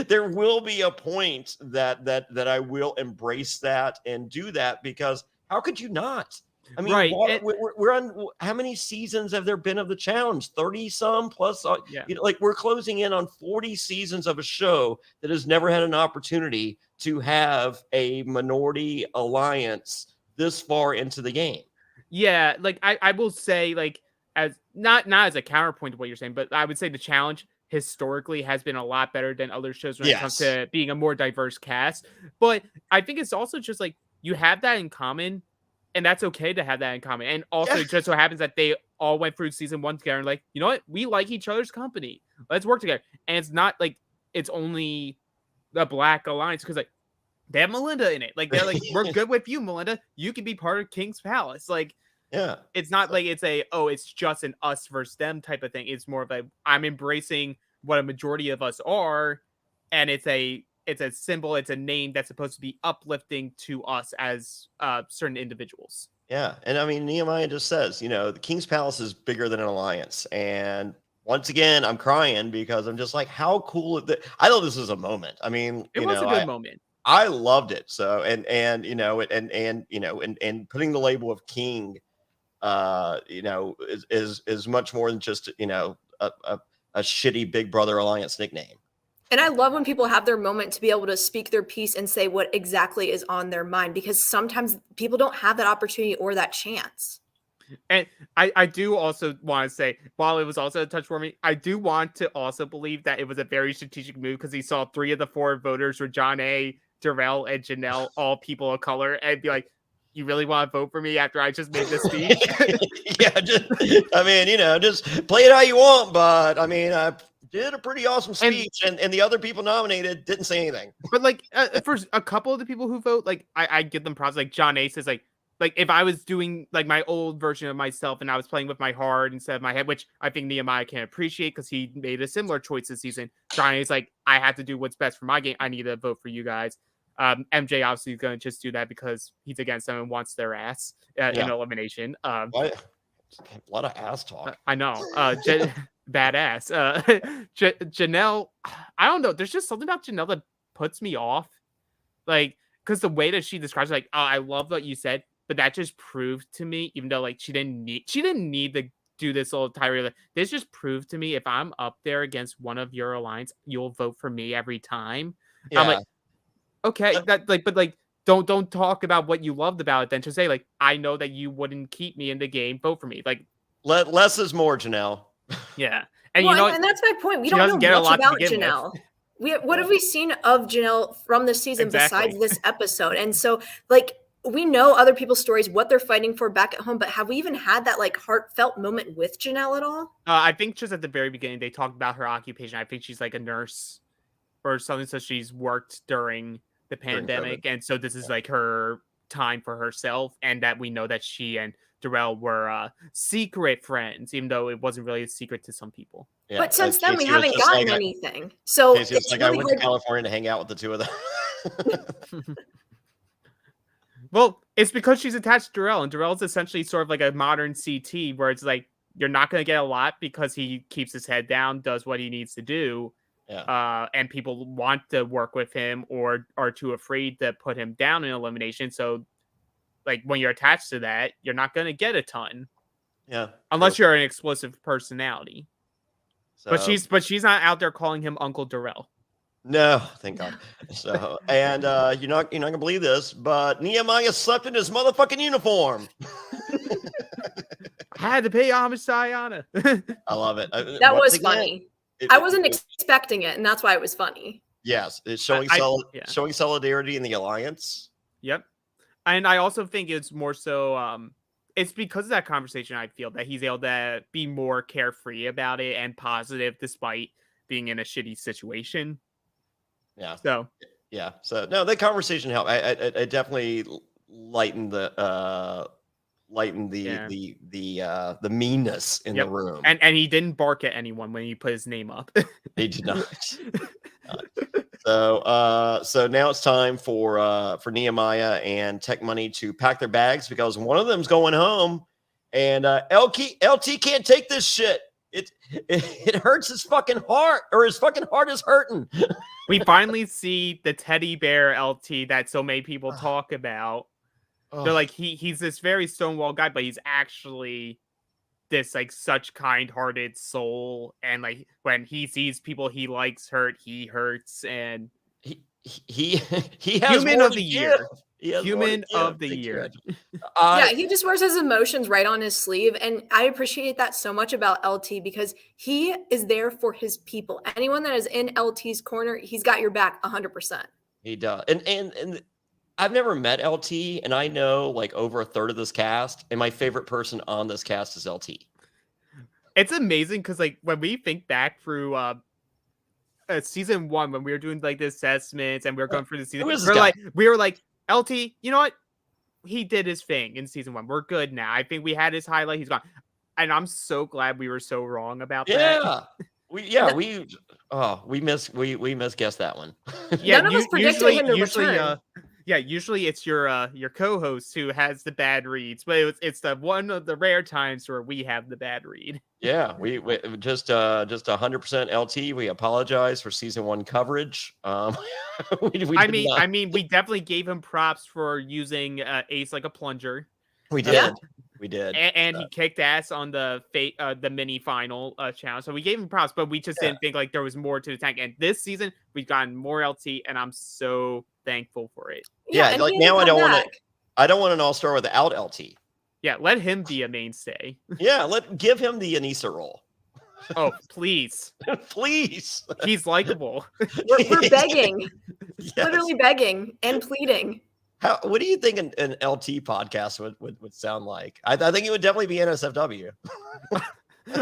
Speaker 2: there will be a point that I will embrace that and do that, because how could you not? I mean,
Speaker 4: right.
Speaker 2: We're on, how many seasons have there been of the challenge? 30 some plus. Like, we're closing in on 40 seasons of a show that has never had an opportunity to have a minority alliance this far into the game.
Speaker 4: Yeah, like I will say, like, as not as a counterpoint to what you're saying, but I would say the challenge historically has been a lot better than other shows when it comes to being a more diverse cast. But I think it's also just like you have that in common, and that's okay to have that in common. And also, it just so happens that they all went through season 1 together and like, you know what, we like each other's company. Let's work together. And it's not like it's only the Black Alliance, because like they have Melinda in it. Like, they're like, we're good with you, Melinda. You can be part of King's Palace. Like, it's not like it's just an us versus them type of thing. It's more of I'm embracing what a majority of us are, and it's a symbol, it's a name that's supposed to be uplifting to us as certain individuals. Yeah,
Speaker 2: and I mean, Nehemiah just says, the King's Palace is bigger than an alliance, and once again, I'm crying because I'm just like, how cool is that? I thought this was a moment. I mean,
Speaker 4: it was a good moment.
Speaker 2: I loved it. So, and putting the label of king, is much more than just, a shitty Big Brother Alliance nickname.
Speaker 3: And I love when people have their moment to be able to speak their piece and say what exactly is on their mind, because sometimes people don't have that opportunity or that chance.
Speaker 4: And I do also want to say, while it was also a touch for me, I do want to also believe that it was a very strategic move, because he saw 3 of the 4 voters were Jonny, Darrell, and Janelle, all people of color, and be like, you really want to vote for me after I just made this speech?
Speaker 2: Just play it how you want, but I mean, I did a pretty awesome speech, and the other people nominated didn't say anything.
Speaker 4: But like, for a couple of the people who vote, like, I give them props. Like, John Ace is like if I was doing like my old version of myself and I was playing with my heart instead of my head, which I think Nehemiah can appreciate because he made a similar choice this season. John Ace like, I have to do what's best for my game. I need to vote for you guys. MJ obviously is going to just do that because he's against them and wants their ass in elimination.
Speaker 2: A lot of ass talk.
Speaker 4: I know. Badass. Janelle, I don't know. There's just something about Janelle that puts me off. Like, because the way that she describes it, like, oh, I love what you said, but that just proved to me, even though like she didn't need to do this whole tirade. This just proved to me if I'm up there against one of your alliance, you'll vote for me every time.
Speaker 2: Yeah.
Speaker 4: I'm like, okay, that like, but like, don't talk about what you loved about it. Then just say like, I know that you wouldn't keep me in the game. Vote for me. Like,
Speaker 2: less is more, Janelle.
Speaker 4: yeah, and
Speaker 3: well,
Speaker 4: you know,
Speaker 3: and that's my point. We
Speaker 4: she doesn't
Speaker 3: don't
Speaker 4: get
Speaker 3: know
Speaker 4: a
Speaker 3: much
Speaker 4: lot to
Speaker 3: about
Speaker 4: begin with.
Speaker 3: Janelle. What have we seen of Janelle from this season
Speaker 4: Exactly.
Speaker 3: besides this episode? And so, like, we know other people's stories, what they're fighting for back at home, but have we even had that like heartfelt moment with Janelle at all?
Speaker 4: I think just at the very beginning they talked about her occupation. I think she's like a nurse or something, so she's worked during the pandemic, and so this is like her time for herself, and that we know that she and Darrell were secret friends, even though it wasn't really a secret to some people.
Speaker 2: Yeah,
Speaker 3: but since then, we
Speaker 2: Casey was
Speaker 3: haven't
Speaker 2: just
Speaker 3: gotten
Speaker 2: like,
Speaker 3: anything. So
Speaker 2: Casey was
Speaker 3: it's
Speaker 2: like, I
Speaker 3: really
Speaker 2: went to
Speaker 3: hard.
Speaker 2: California to hang out with the two of them.
Speaker 4: Well, it's because she's attached to Darrell, and Darrell's essentially sort of like a modern CT, where it's like you're not going to get a lot because he keeps his head down, does what he needs to do, and people want to work with him or are too afraid to put him down in elimination. So, like when you're attached to that, you're not going to get a ton, unless you're an explosive personality.
Speaker 2: So,
Speaker 4: But she's not out there calling him Uncle Darrell.
Speaker 2: No, thank God. So, and you're not gonna believe this, but Nehemiah slept in his motherfucking uniform.
Speaker 3: Mm-hmm.
Speaker 4: I had to pay homage to Ayanna.
Speaker 2: I love it.
Speaker 3: That was funny. I wasn't expecting it, and that's why it was funny.
Speaker 2: Yes, it's showing showing solidarity in the alliance.
Speaker 4: Yep, and I also think it's more so. It's because of that conversation. I feel that he's able to be more carefree about it and positive, despite being in a shitty situation.
Speaker 2: Yeah.
Speaker 4: So
Speaker 2: no, that conversation helped. I definitely lightened the meanness in the room.
Speaker 4: And he didn't bark at anyone when he put his name up.
Speaker 2: He did not. So now it's time for Nehemiah and Tech Money to pack their bags because one of them's going home, and LT can't take this shit. It hurts his fucking heart, or his fucking heart is hurting.
Speaker 4: We finally see the teddy bear LT that so many people talk about. They're like, he's this very stonewall guy, but he's actually this like such kind-hearted soul. And like when he sees people he likes hurt, he hurts. And
Speaker 2: he has
Speaker 4: Human of the Year.
Speaker 2: Human
Speaker 4: of the Year.
Speaker 3: Yeah, he just wears his emotions right on his sleeve. And I appreciate that so much about LT because he is there for his people. Anyone that is in LT's corner, he's got your back 100%.
Speaker 2: He does. And I've never met LT, and I know like over a third of this cast, and my favorite person on this cast is LT.
Speaker 4: It's amazing because like when we think back through season 1, when we were doing like the assessments and we were going through the season, we were like, LT, you know what? He did his thing in season 1. We're good now. I think we had his highlight. He's gone. And I'm so glad we were so wrong about that.
Speaker 2: We misguessed that one.
Speaker 3: None of us predicted him to return.
Speaker 4: Usually it's your co-host who has the bad reads, but it's the one of the rare times where we have the bad read.
Speaker 2: Yeah, we just 100% LT. We apologize for season 1 coverage.
Speaker 4: I mean, we definitely gave him props for using Ace like a plunger.
Speaker 2: We did. We did.
Speaker 4: And he kicked ass on the mini final challenge. So we gave him props, but we just didn't think like there was more to the tank. And this season we've gotten more LT, and I'm so thankful for it.
Speaker 2: Yeah, like now I don't want an all-star without LT.
Speaker 4: Yeah, let him be a mainstay.
Speaker 2: Yeah, give him the Anissa role.
Speaker 4: Oh, please.
Speaker 2: Please.
Speaker 4: He's likable.
Speaker 3: We're begging. Yes. Literally begging and pleading.
Speaker 2: What do you think an LT podcast would sound like? I think it would definitely be NSFW.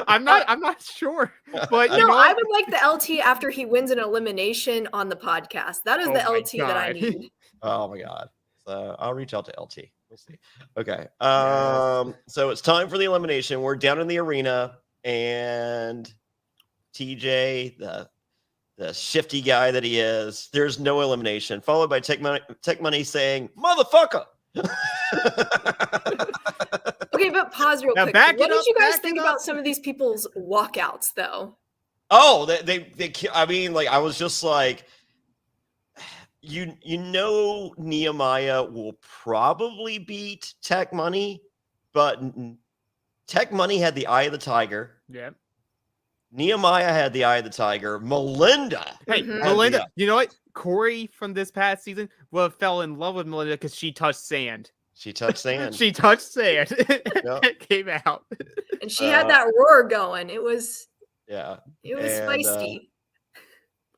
Speaker 4: I'm not sure, but
Speaker 3: I would like the LT after he wins an elimination on the podcast. That is the LT that I need.
Speaker 2: Oh my God. So I'll reach out to LT. We'll see. Okay. So it's time for the elimination. We're down in the arena, and TJ, the shifty guy that he is, there's no elimination, followed by Tech Money saying, "Motherfucker."
Speaker 3: Okay, but pause real quick. What did you guys think about some of these people's walkouts, though?
Speaker 2: Oh, they I mean, like, I was just like, you know Nehemiah will probably beat Tech Money, but Tech Money had the eye of the tiger.
Speaker 4: Yeah.
Speaker 2: Nehemiah had the eye of the tiger. Melinda.
Speaker 4: Hey,
Speaker 3: Mhm.
Speaker 4: Melinda, you know what? Corey from this past season fell in love with Melinda because she touched sand.
Speaker 2: She touched sand.
Speaker 4: She touched sand.
Speaker 2: Yep.
Speaker 4: It came out.
Speaker 3: And she had that roar going. It was
Speaker 2: Yeah.
Speaker 3: feisty.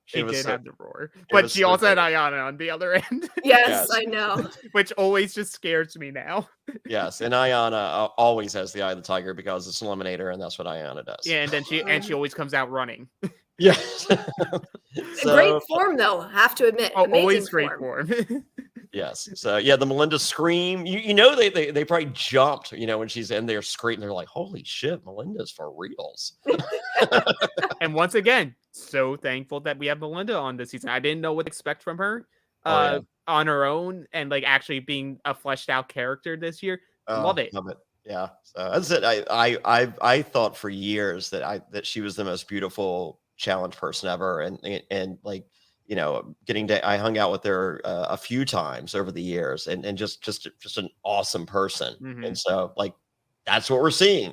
Speaker 4: She
Speaker 2: it was
Speaker 4: did
Speaker 2: so-
Speaker 4: have the roar. But
Speaker 2: was
Speaker 4: she
Speaker 2: so
Speaker 4: also had
Speaker 2: good.
Speaker 4: Ayana on the other end.
Speaker 3: Yes,
Speaker 2: Yes.
Speaker 3: I know.
Speaker 4: Which always just scares me now.
Speaker 2: Yes, and Ayana always has the eye of the tiger because it's an eliminator, and that's what Ayana does.
Speaker 4: Yeah, and then she always comes out running.
Speaker 2: Yes.
Speaker 3: Great form, though. Have to admit,
Speaker 4: Oh,
Speaker 3: amazing
Speaker 4: always great
Speaker 3: form.
Speaker 4: form.
Speaker 2: Yes. So yeah, the Melinda scream. You know they probably jumped. You know when she's in there screaming, they're like, "Holy shit, Melinda's for reals."
Speaker 4: And once again, so thankful that we have Melinda on this season. I didn't know what to expect from her on her own and like actually being a fleshed out character this year. Love it.
Speaker 2: Love it. Yeah. So that's it. I thought for years that she was the most beautiful challenge person ever, and like, you know, I hung out with her a few times over the years, and just an awesome person.
Speaker 4: Mhm.
Speaker 2: And so like that's what we're seeing.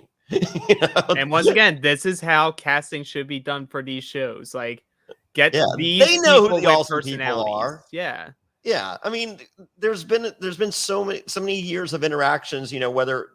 Speaker 4: And once again, this is how casting should be done for these shows. Like, get these
Speaker 2: they know who
Speaker 4: people
Speaker 2: the
Speaker 4: with
Speaker 2: awesome people
Speaker 4: personalities.
Speaker 2: are.
Speaker 4: Yeah.
Speaker 2: Yeah, I mean, there's been so many years of interactions, you know, whether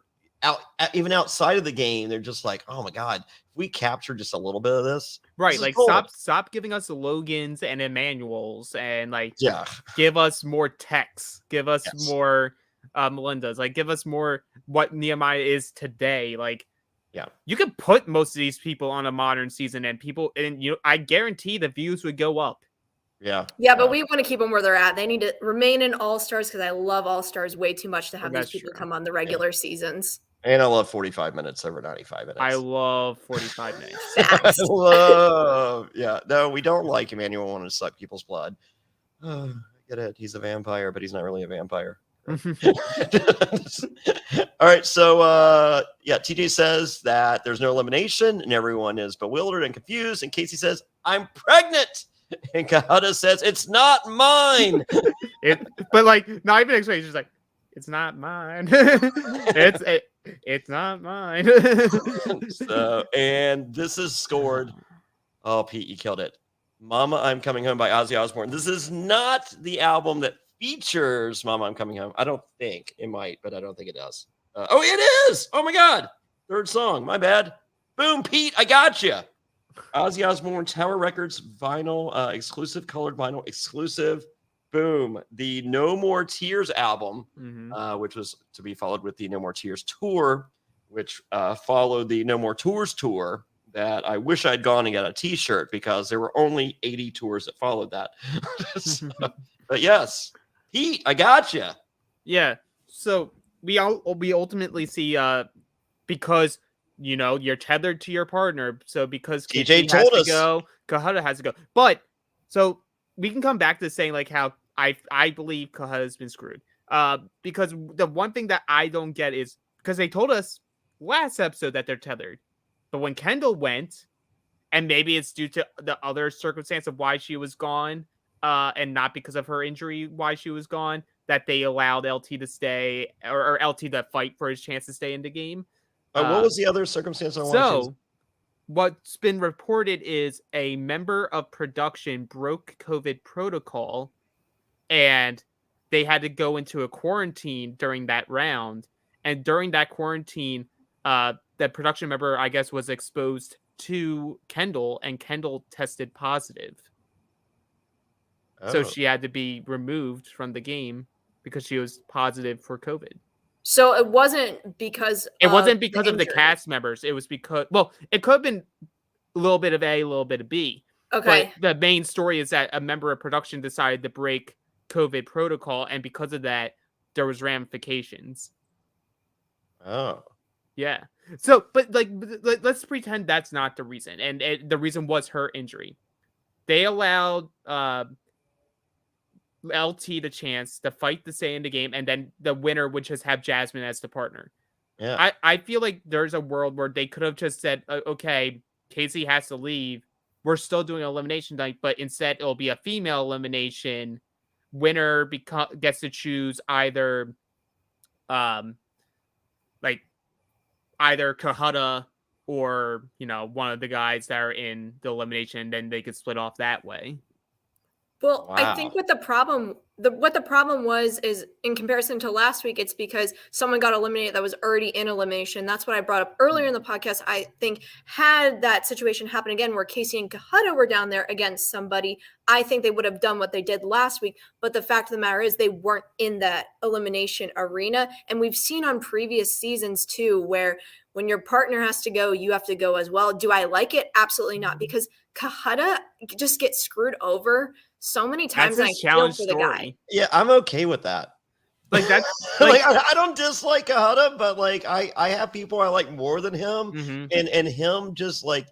Speaker 2: even outside of the game, they're just like, oh my god, if we capture just a little bit of this,
Speaker 4: Right,
Speaker 2: this is
Speaker 4: like
Speaker 2: gold.
Speaker 4: stop giving us the Logans and Emmanuels, and like
Speaker 2: Yeah,
Speaker 4: give us more Techs, give us
Speaker 2: Yes.
Speaker 4: more Melindas, like give us more what Nehemiah is today. Like,
Speaker 2: yeah,
Speaker 4: you could put most of these people on a modern season, and I guarantee the views would go up.
Speaker 2: yeah,
Speaker 3: Yeah, but we want to keep them where they're at. They need to remain in All Stars because I love All Stars way too much to have these
Speaker 4: That's
Speaker 3: people
Speaker 4: true.
Speaker 3: come on the regular seasons.
Speaker 2: and I love 45 minutes over 95 minutes.
Speaker 4: I love 45 minutes.
Speaker 2: I love, yeah. No, we don't like Emmanuel wanting to suck people's blood. I get it. He's a vampire, but he's not really a vampire. All right, so yeah, TJ says that there's no elimination and everyone is bewildered and confused, and Casey says I'm pregnant, and Kahada says it's not mine.
Speaker 4: But like, not even explaining, just like, it's not mine. It's not mine.
Speaker 2: So, and this is scored. Oh, Pete, you killed it. Mama, I'm Coming Home by Ozzy Osbourne. This is not the album that features Mama, I'm Coming Home. I don't think it might, but I don't think it does. Oh, it is. Oh my God. Third song. My bad. Boom, Pete. I got you. Ozzy Osbourne, Tower Records, vinyl, exclusive, colored vinyl, exclusive. Boom. The No More Tears album, which was to be followed with the No More Tears tour, which followed the No More Tours tour that I wish I'd gone and got a t-shirt because there were only 80 tours that followed that. So, but yes, Pete, I got you.
Speaker 4: Yeah. So we ultimately see because you know you're tethered to your partner. So because
Speaker 2: TJ
Speaker 4: KT
Speaker 2: told
Speaker 4: has
Speaker 2: us.
Speaker 4: to go, Kahada has to go. But so we can come back to saying like how I believe Kahada's been screwed. Because the one thing that I don't get is because they told us last episode that they're tethered, but when Kendall went, and maybe it's due to the other circumstance of why she was gone, and not because of her injury why she was gone, that they allowed LT to stay or LT to fight for his chance to stay in the game.
Speaker 2: What was the other circumstance on why she was-
Speaker 4: So what's been reported is a member of production broke COVID protocol and they had to go into a quarantine during that round. And during that quarantine, the production member, I guess, was exposed to Kendall and Kendall tested positive. So
Speaker 2: Oh.
Speaker 4: she had to be removed from the game because she was positive for COVID.
Speaker 3: So it wasn't because
Speaker 4: It wasn't because of the
Speaker 3: injury.
Speaker 4: cast members. It was because, well, it could have been a little bit of A, a little bit of B.
Speaker 3: Okay.
Speaker 4: But the main story is that a member of production decided to break COVID protocol, and because of that, there was ramifications.
Speaker 2: Oh.
Speaker 4: Yeah. So, but like, let's pretend that's not the reason, and the reason was her injury. They allowed LT the chance to fight to stay in the game, and then the winner would just have Jasmine as the partner.
Speaker 2: Yeah.
Speaker 4: I feel like there's a world where they could have just said, okay, Casey has to leave. We're still doing elimination night, but instead it'll be a female elimination winner gets to choose either either Kahada or one of the guys that are in the elimination, then they could split off that way.
Speaker 3: Well,
Speaker 2: Wow.
Speaker 3: I think what the problem was is in comparison to last week, it's because someone got eliminated that was already in elimination. That's what I brought up earlier in the podcast. I think had that situation happen again where Casey and Kahada were down there against somebody, I think they would have done what they did last week. But the fact of the matter is they weren't in that elimination arena. And we've seen on previous seasons too, where when your partner has to go, you have to go as well. Do I like it? Absolutely not, because Kahada just gets screwed over so many times.
Speaker 4: That's his challenge
Speaker 3: for the guy.
Speaker 2: Yeah, I'm okay with that.
Speaker 4: Like that's
Speaker 2: like I don't dislike Kahada, but like I have people I like more than him,
Speaker 4: Mhm.
Speaker 2: and him just like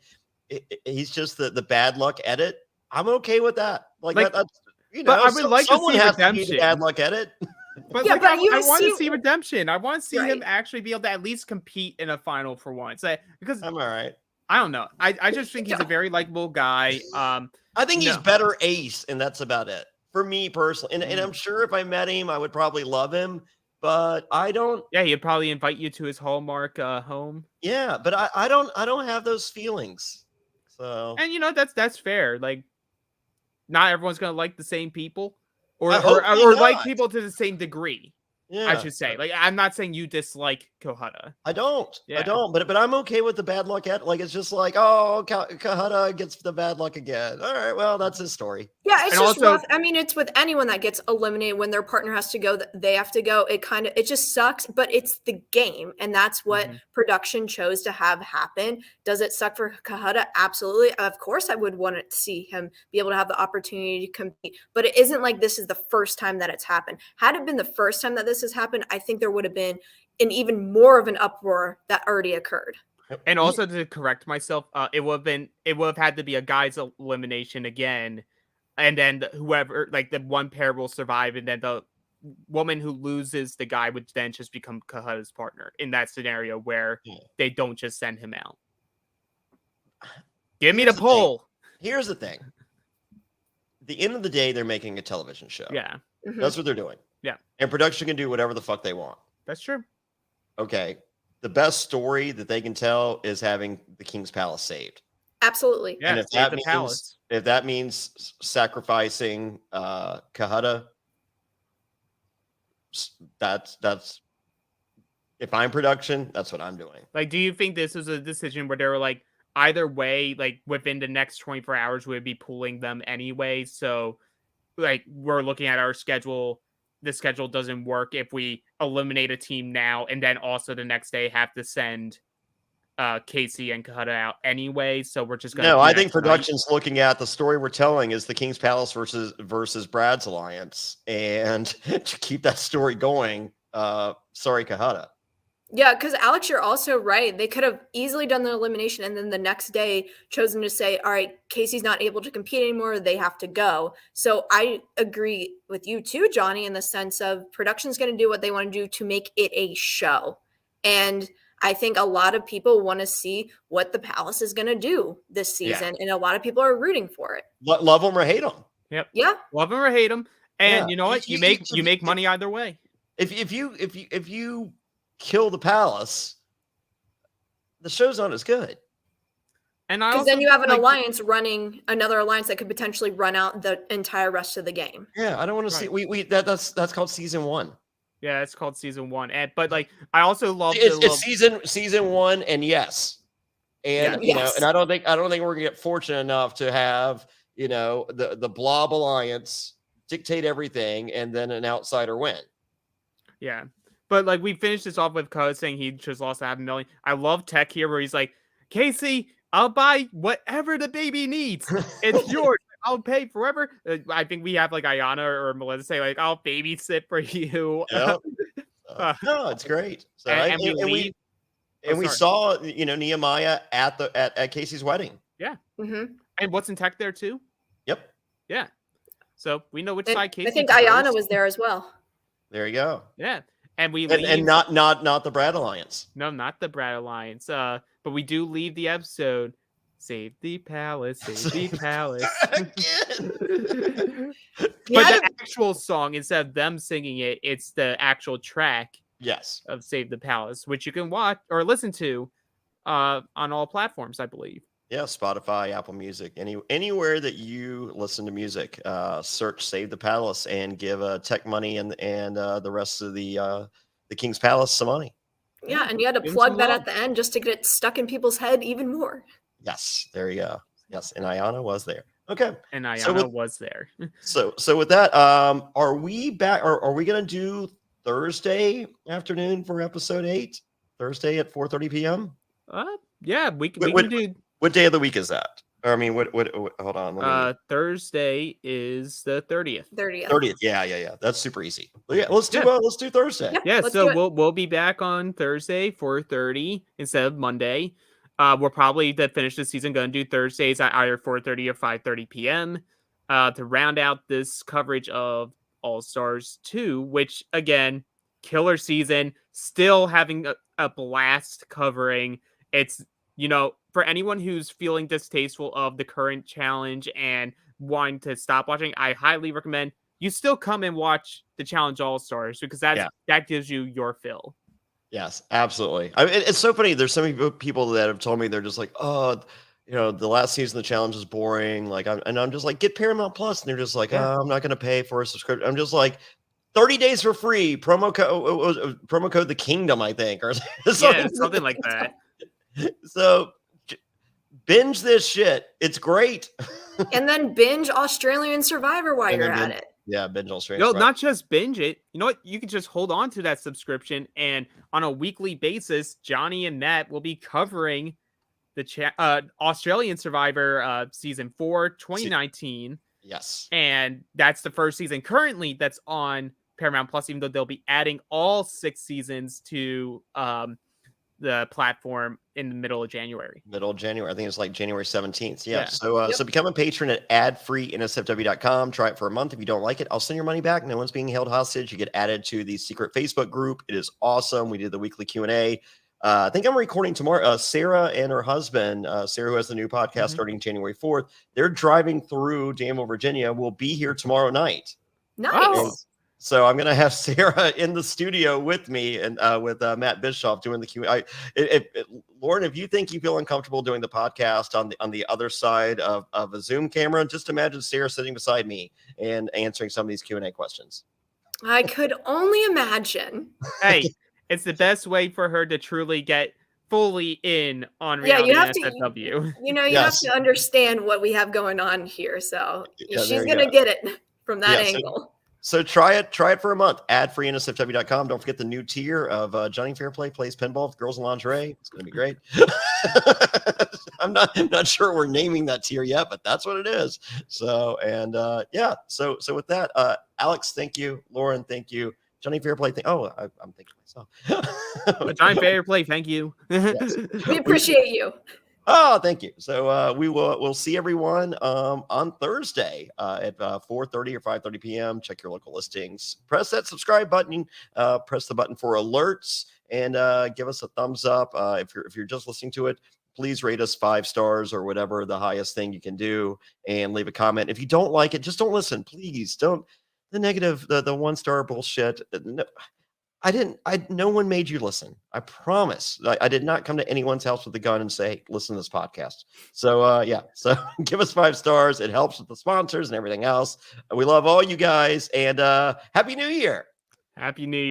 Speaker 2: he's just the bad luck edit. I'm okay with that. Like that's
Speaker 4: but I would like to
Speaker 2: someone
Speaker 4: see
Speaker 2: has
Speaker 4: redemption.
Speaker 2: to be the bad luck edit.
Speaker 4: But
Speaker 3: Yeah,
Speaker 4: like,
Speaker 3: but
Speaker 4: I
Speaker 3: you
Speaker 4: want to
Speaker 3: see-
Speaker 4: see redemption. I want to see him
Speaker 3: Right.
Speaker 4: actually be able to at least compete in a final for once. Because
Speaker 2: I'm all right.
Speaker 4: I don't know. I just think he's a very likable guy.
Speaker 2: I think he's
Speaker 4: No.
Speaker 2: better ace, and that's about it for me personally. And I'm sure if I met him, I would probably love him. But I don't.
Speaker 4: Yeah, he'd probably invite you to his Hallmark home.
Speaker 2: Yeah, but I don't have those feelings. So
Speaker 4: And that's fair. Like, not everyone's gonna like the same people, or
Speaker 2: hopefully
Speaker 4: or like
Speaker 2: not.
Speaker 4: people to the same degree.
Speaker 2: yeah,
Speaker 4: I should say. Like, I'm not saying you dislike Kohada.
Speaker 2: I don't.
Speaker 4: Yeah.
Speaker 2: I don't. But I'm okay with the bad luck. Like it's just like, oh, Kahada gets the bad luck again. All right, well, that's his story.
Speaker 3: Yeah, it's
Speaker 4: And
Speaker 3: just
Speaker 4: also-
Speaker 3: rough. I mean, it's with anyone that gets eliminated when their partner has to go, they have to go. It just sucks, but it's the game. And that's what production chose to have happen. Does it suck for Kahada? Absolutely. Of course, I would want to see him be able to have the opportunity to compete. But it isn't like this is the first time that it's happened. Had it been the first time that this has happened, I think there would have been an even more of an uproar that already occurred.
Speaker 4: And also to correct myself, it would have had to be a guy's elimination again, and then whoever, like the one pair will survive, and then the woman who loses the guy would then just become Kahada's partner in that scenario where they don't just send him out. Give me the
Speaker 2: Here's the
Speaker 4: poll.
Speaker 2: Here's the thing. At the end of the day, they're making a television show.
Speaker 4: Yeah,
Speaker 2: That's what they're doing.
Speaker 4: Yeah.
Speaker 2: And production can do whatever the fuck they want.
Speaker 4: that's true.
Speaker 2: Okay. The best story that they can tell is having the King's Palace saved.
Speaker 3: Absolutely.
Speaker 4: Yeah,
Speaker 2: and if
Speaker 4: save
Speaker 2: that
Speaker 4: the
Speaker 2: means
Speaker 4: palace.
Speaker 2: sacrificing Kahada, that's if I'm production, that's what I'm doing.
Speaker 4: Like, do you think this is a decision where they were like, either way, like within the next 24 hours, we'd be pulling them anyway? So, like, we're looking at our schedule. The schedule doesn't work if we eliminate a team now and then also the next day have to send Casey and Kahada out anyway. So we're just gonna.
Speaker 2: No,
Speaker 4: do
Speaker 2: I
Speaker 4: that
Speaker 2: think
Speaker 4: tonight.
Speaker 2: production's looking at the story we're telling is the King's Palace versus Brad's alliance, and to keep that story going. Sorry, Kahada.
Speaker 3: Yeah, because Alex, you're also right. They could have easily done the elimination and then the next day chosen to say, all right, Casey's not able to compete anymore. They have to go. So I agree with you too, Johnny, in the sense of production's going to do what they want to do to make it a show. And I think a lot of people want to see what the Palace is going to do this season. And a lot of people are rooting for it.
Speaker 2: Love them or hate them.
Speaker 4: Yep.
Speaker 3: Yeah.
Speaker 4: Love them or hate them, and
Speaker 2: Yeah.
Speaker 4: you know what? You make money either way.
Speaker 2: If you kill the Palace, the show's not as good.
Speaker 4: And I
Speaker 3: Because
Speaker 4: also
Speaker 3: then you have an
Speaker 4: like,
Speaker 3: alliance running another alliance that could potentially run out the entire rest of the game.
Speaker 2: Yeah, I don't want to see. That's called season one.
Speaker 4: Yeah, it's called season one. But like, I also love
Speaker 2: It's season one, and yes, and
Speaker 3: Yes.
Speaker 2: and I don't think we're gonna get fortunate enough to have the Blob Alliance dictate everything, and then an outsider win.
Speaker 4: Yeah. But like, we finished this off with Cuz saying he just lost $500,000. I love Tech here where he's like, Casey, I'll buy whatever the baby needs. It's yours. I'll pay forever. I think we have like Ayana or Melinda say like, I'll babysit for you.
Speaker 2: Yeah. No, it's great. So
Speaker 4: And we leave.
Speaker 2: we saw Nehemiah at Casey's wedding.
Speaker 3: Mm-hmm.
Speaker 4: And what's in Tech there too?
Speaker 2: Yep.
Speaker 4: Yeah. So we know which
Speaker 3: And
Speaker 4: side Casey
Speaker 3: I think
Speaker 4: prefers.
Speaker 3: Ayana was there as well.
Speaker 2: There you go.
Speaker 4: Yeah. And we
Speaker 2: And
Speaker 4: leave.
Speaker 2: not the Brad Alliance.
Speaker 4: No, not the Brad Alliance. But we do leave the episode Save the palace, save the palace.
Speaker 2: Again.
Speaker 4: But
Speaker 3: Yeah,
Speaker 4: the actual song, instead of them singing it, it's the actual track
Speaker 2: Yes.
Speaker 4: of Save the Palace, which you can watch or listen to on all platforms, I believe.
Speaker 2: Yeah, Spotify, Apple Music, anywhere that you listen to music, search "Save the Palace" and give Tech Money and the rest of the King's Palace some money.
Speaker 3: yeah, and you had to
Speaker 4: Give 'em some
Speaker 3: plug that
Speaker 4: love.
Speaker 3: at the end just to get it stuck in people's head even more.
Speaker 2: Yes, there you go. Yes, and Ayana was there. Okay,
Speaker 4: And
Speaker 2: so
Speaker 4: Ayana
Speaker 2: with,
Speaker 4: was there.
Speaker 2: so with that, are we back? Are we gonna do Thursday afternoon for episode 8? Thursday at 4:30 p.m.
Speaker 4: Yeah, we
Speaker 2: What,
Speaker 4: can do.
Speaker 2: what day of the week is that? Or, I mean, what? Hold on, let me.
Speaker 4: Thursday is the 30th.
Speaker 3: 30th.
Speaker 2: 30th. Yeah. That's super easy. Yeah, let's do Thursday.
Speaker 3: Yep,
Speaker 4: Yeah,
Speaker 3: let's
Speaker 4: so
Speaker 3: do it.
Speaker 4: we'll be back on Thursday 4:30 instead of Monday. We're probably to finish the season going to do Thursdays at either 4:30 or 5:30 p.m. To round out this coverage of All Stars 2, which again, killer season, still having a blast covering. It's, for anyone who's feeling distasteful of the current challenge and wanting to stop watching, I highly recommend you still come and watch the Challenge All Stars because that gives you your fill.
Speaker 2: Yes, absolutely. I mean, it's so funny. There's so many people that have told me they're just like, oh, the last season of the challenge is boring. Like, I'm just like, get Paramount Plus, and they're just like, oh, I'm not going to pay for a subscription. I'm just like, 30 days for free. Promo code the Kingdom, I think, or
Speaker 4: something like that.
Speaker 2: So binge this shit. It's great.
Speaker 3: And then binge Australian Survivor while you're at it.
Speaker 2: Yeah, binge Australian
Speaker 4: No,
Speaker 2: Survivor.
Speaker 4: not just binge it. You know what? You can just hold on to that subscription, and on a weekly basis, Jonny and Matt will be covering the Australian Survivor season 4, 2019.
Speaker 2: Yes.
Speaker 4: And that's the first season currently that's on Paramount Plus, even though they'll be adding all 6 seasons to the platform in the middle of January.
Speaker 2: I think it's like January 17th. Yeah. So become a patron at adfree.nsfw.com. Try it for a month. If you don't like it, I'll send your money back. No one's being held hostage. You get added to the secret Facebook group. It is awesome. We did the weekly Q&A. I think I'm recording tomorrow. Sarah and her husband, Sarah, who has the new podcast starting January 4th, they're driving through Danville, Virginia. We'll be here tomorrow night.
Speaker 3: Nice.
Speaker 2: And so I'm going to have Sarah in the studio with me and with Matt Bischoff doing the Q&A. Lauren, if you think you feel uncomfortable doing the podcast on the other side of a Zoom camera, just imagine Sarah sitting beside me and answering some of these Q&A questions.
Speaker 3: I could only imagine.
Speaker 4: Hey, it's the best way for her to truly get fully in on reality NSFW.
Speaker 3: You have to understand what we have going on here. So she's going to get it from that angle.
Speaker 2: So try it for a month. Adfree.nsfw.com. Don't forget the new tier of Jonny Fairplay plays pinball with girls in lingerie. It's going to be great. I'm not sure we're naming that tier yet, but that's what it is. So So with that, Alex, thank you. Lauren, thank you. Jonny Fairplay. I'm thinking myself.
Speaker 4: Jonny Fairplay, thank you.
Speaker 2: Yes.
Speaker 3: We appreciate you.
Speaker 2: Oh, thank you. So we'll see everyone on Thursday at 4:30 or 5:30 p.m. Check your local listings. Press that subscribe button. Press the button for alerts and give us a thumbs up. If you're just listening to it, please rate us 5 stars or whatever the highest thing you can do, and leave a comment. If you don't like it, just don't listen. Please don't. The negative, the 1-star bullshit. No. No one made you listen. I promise. I did not come to anyone's house with a gun and say, listen to this podcast. So, So give us 5 stars. It helps with the sponsors and everything else. We love all you guys. And Happy New Year.
Speaker 4: Happy New Year.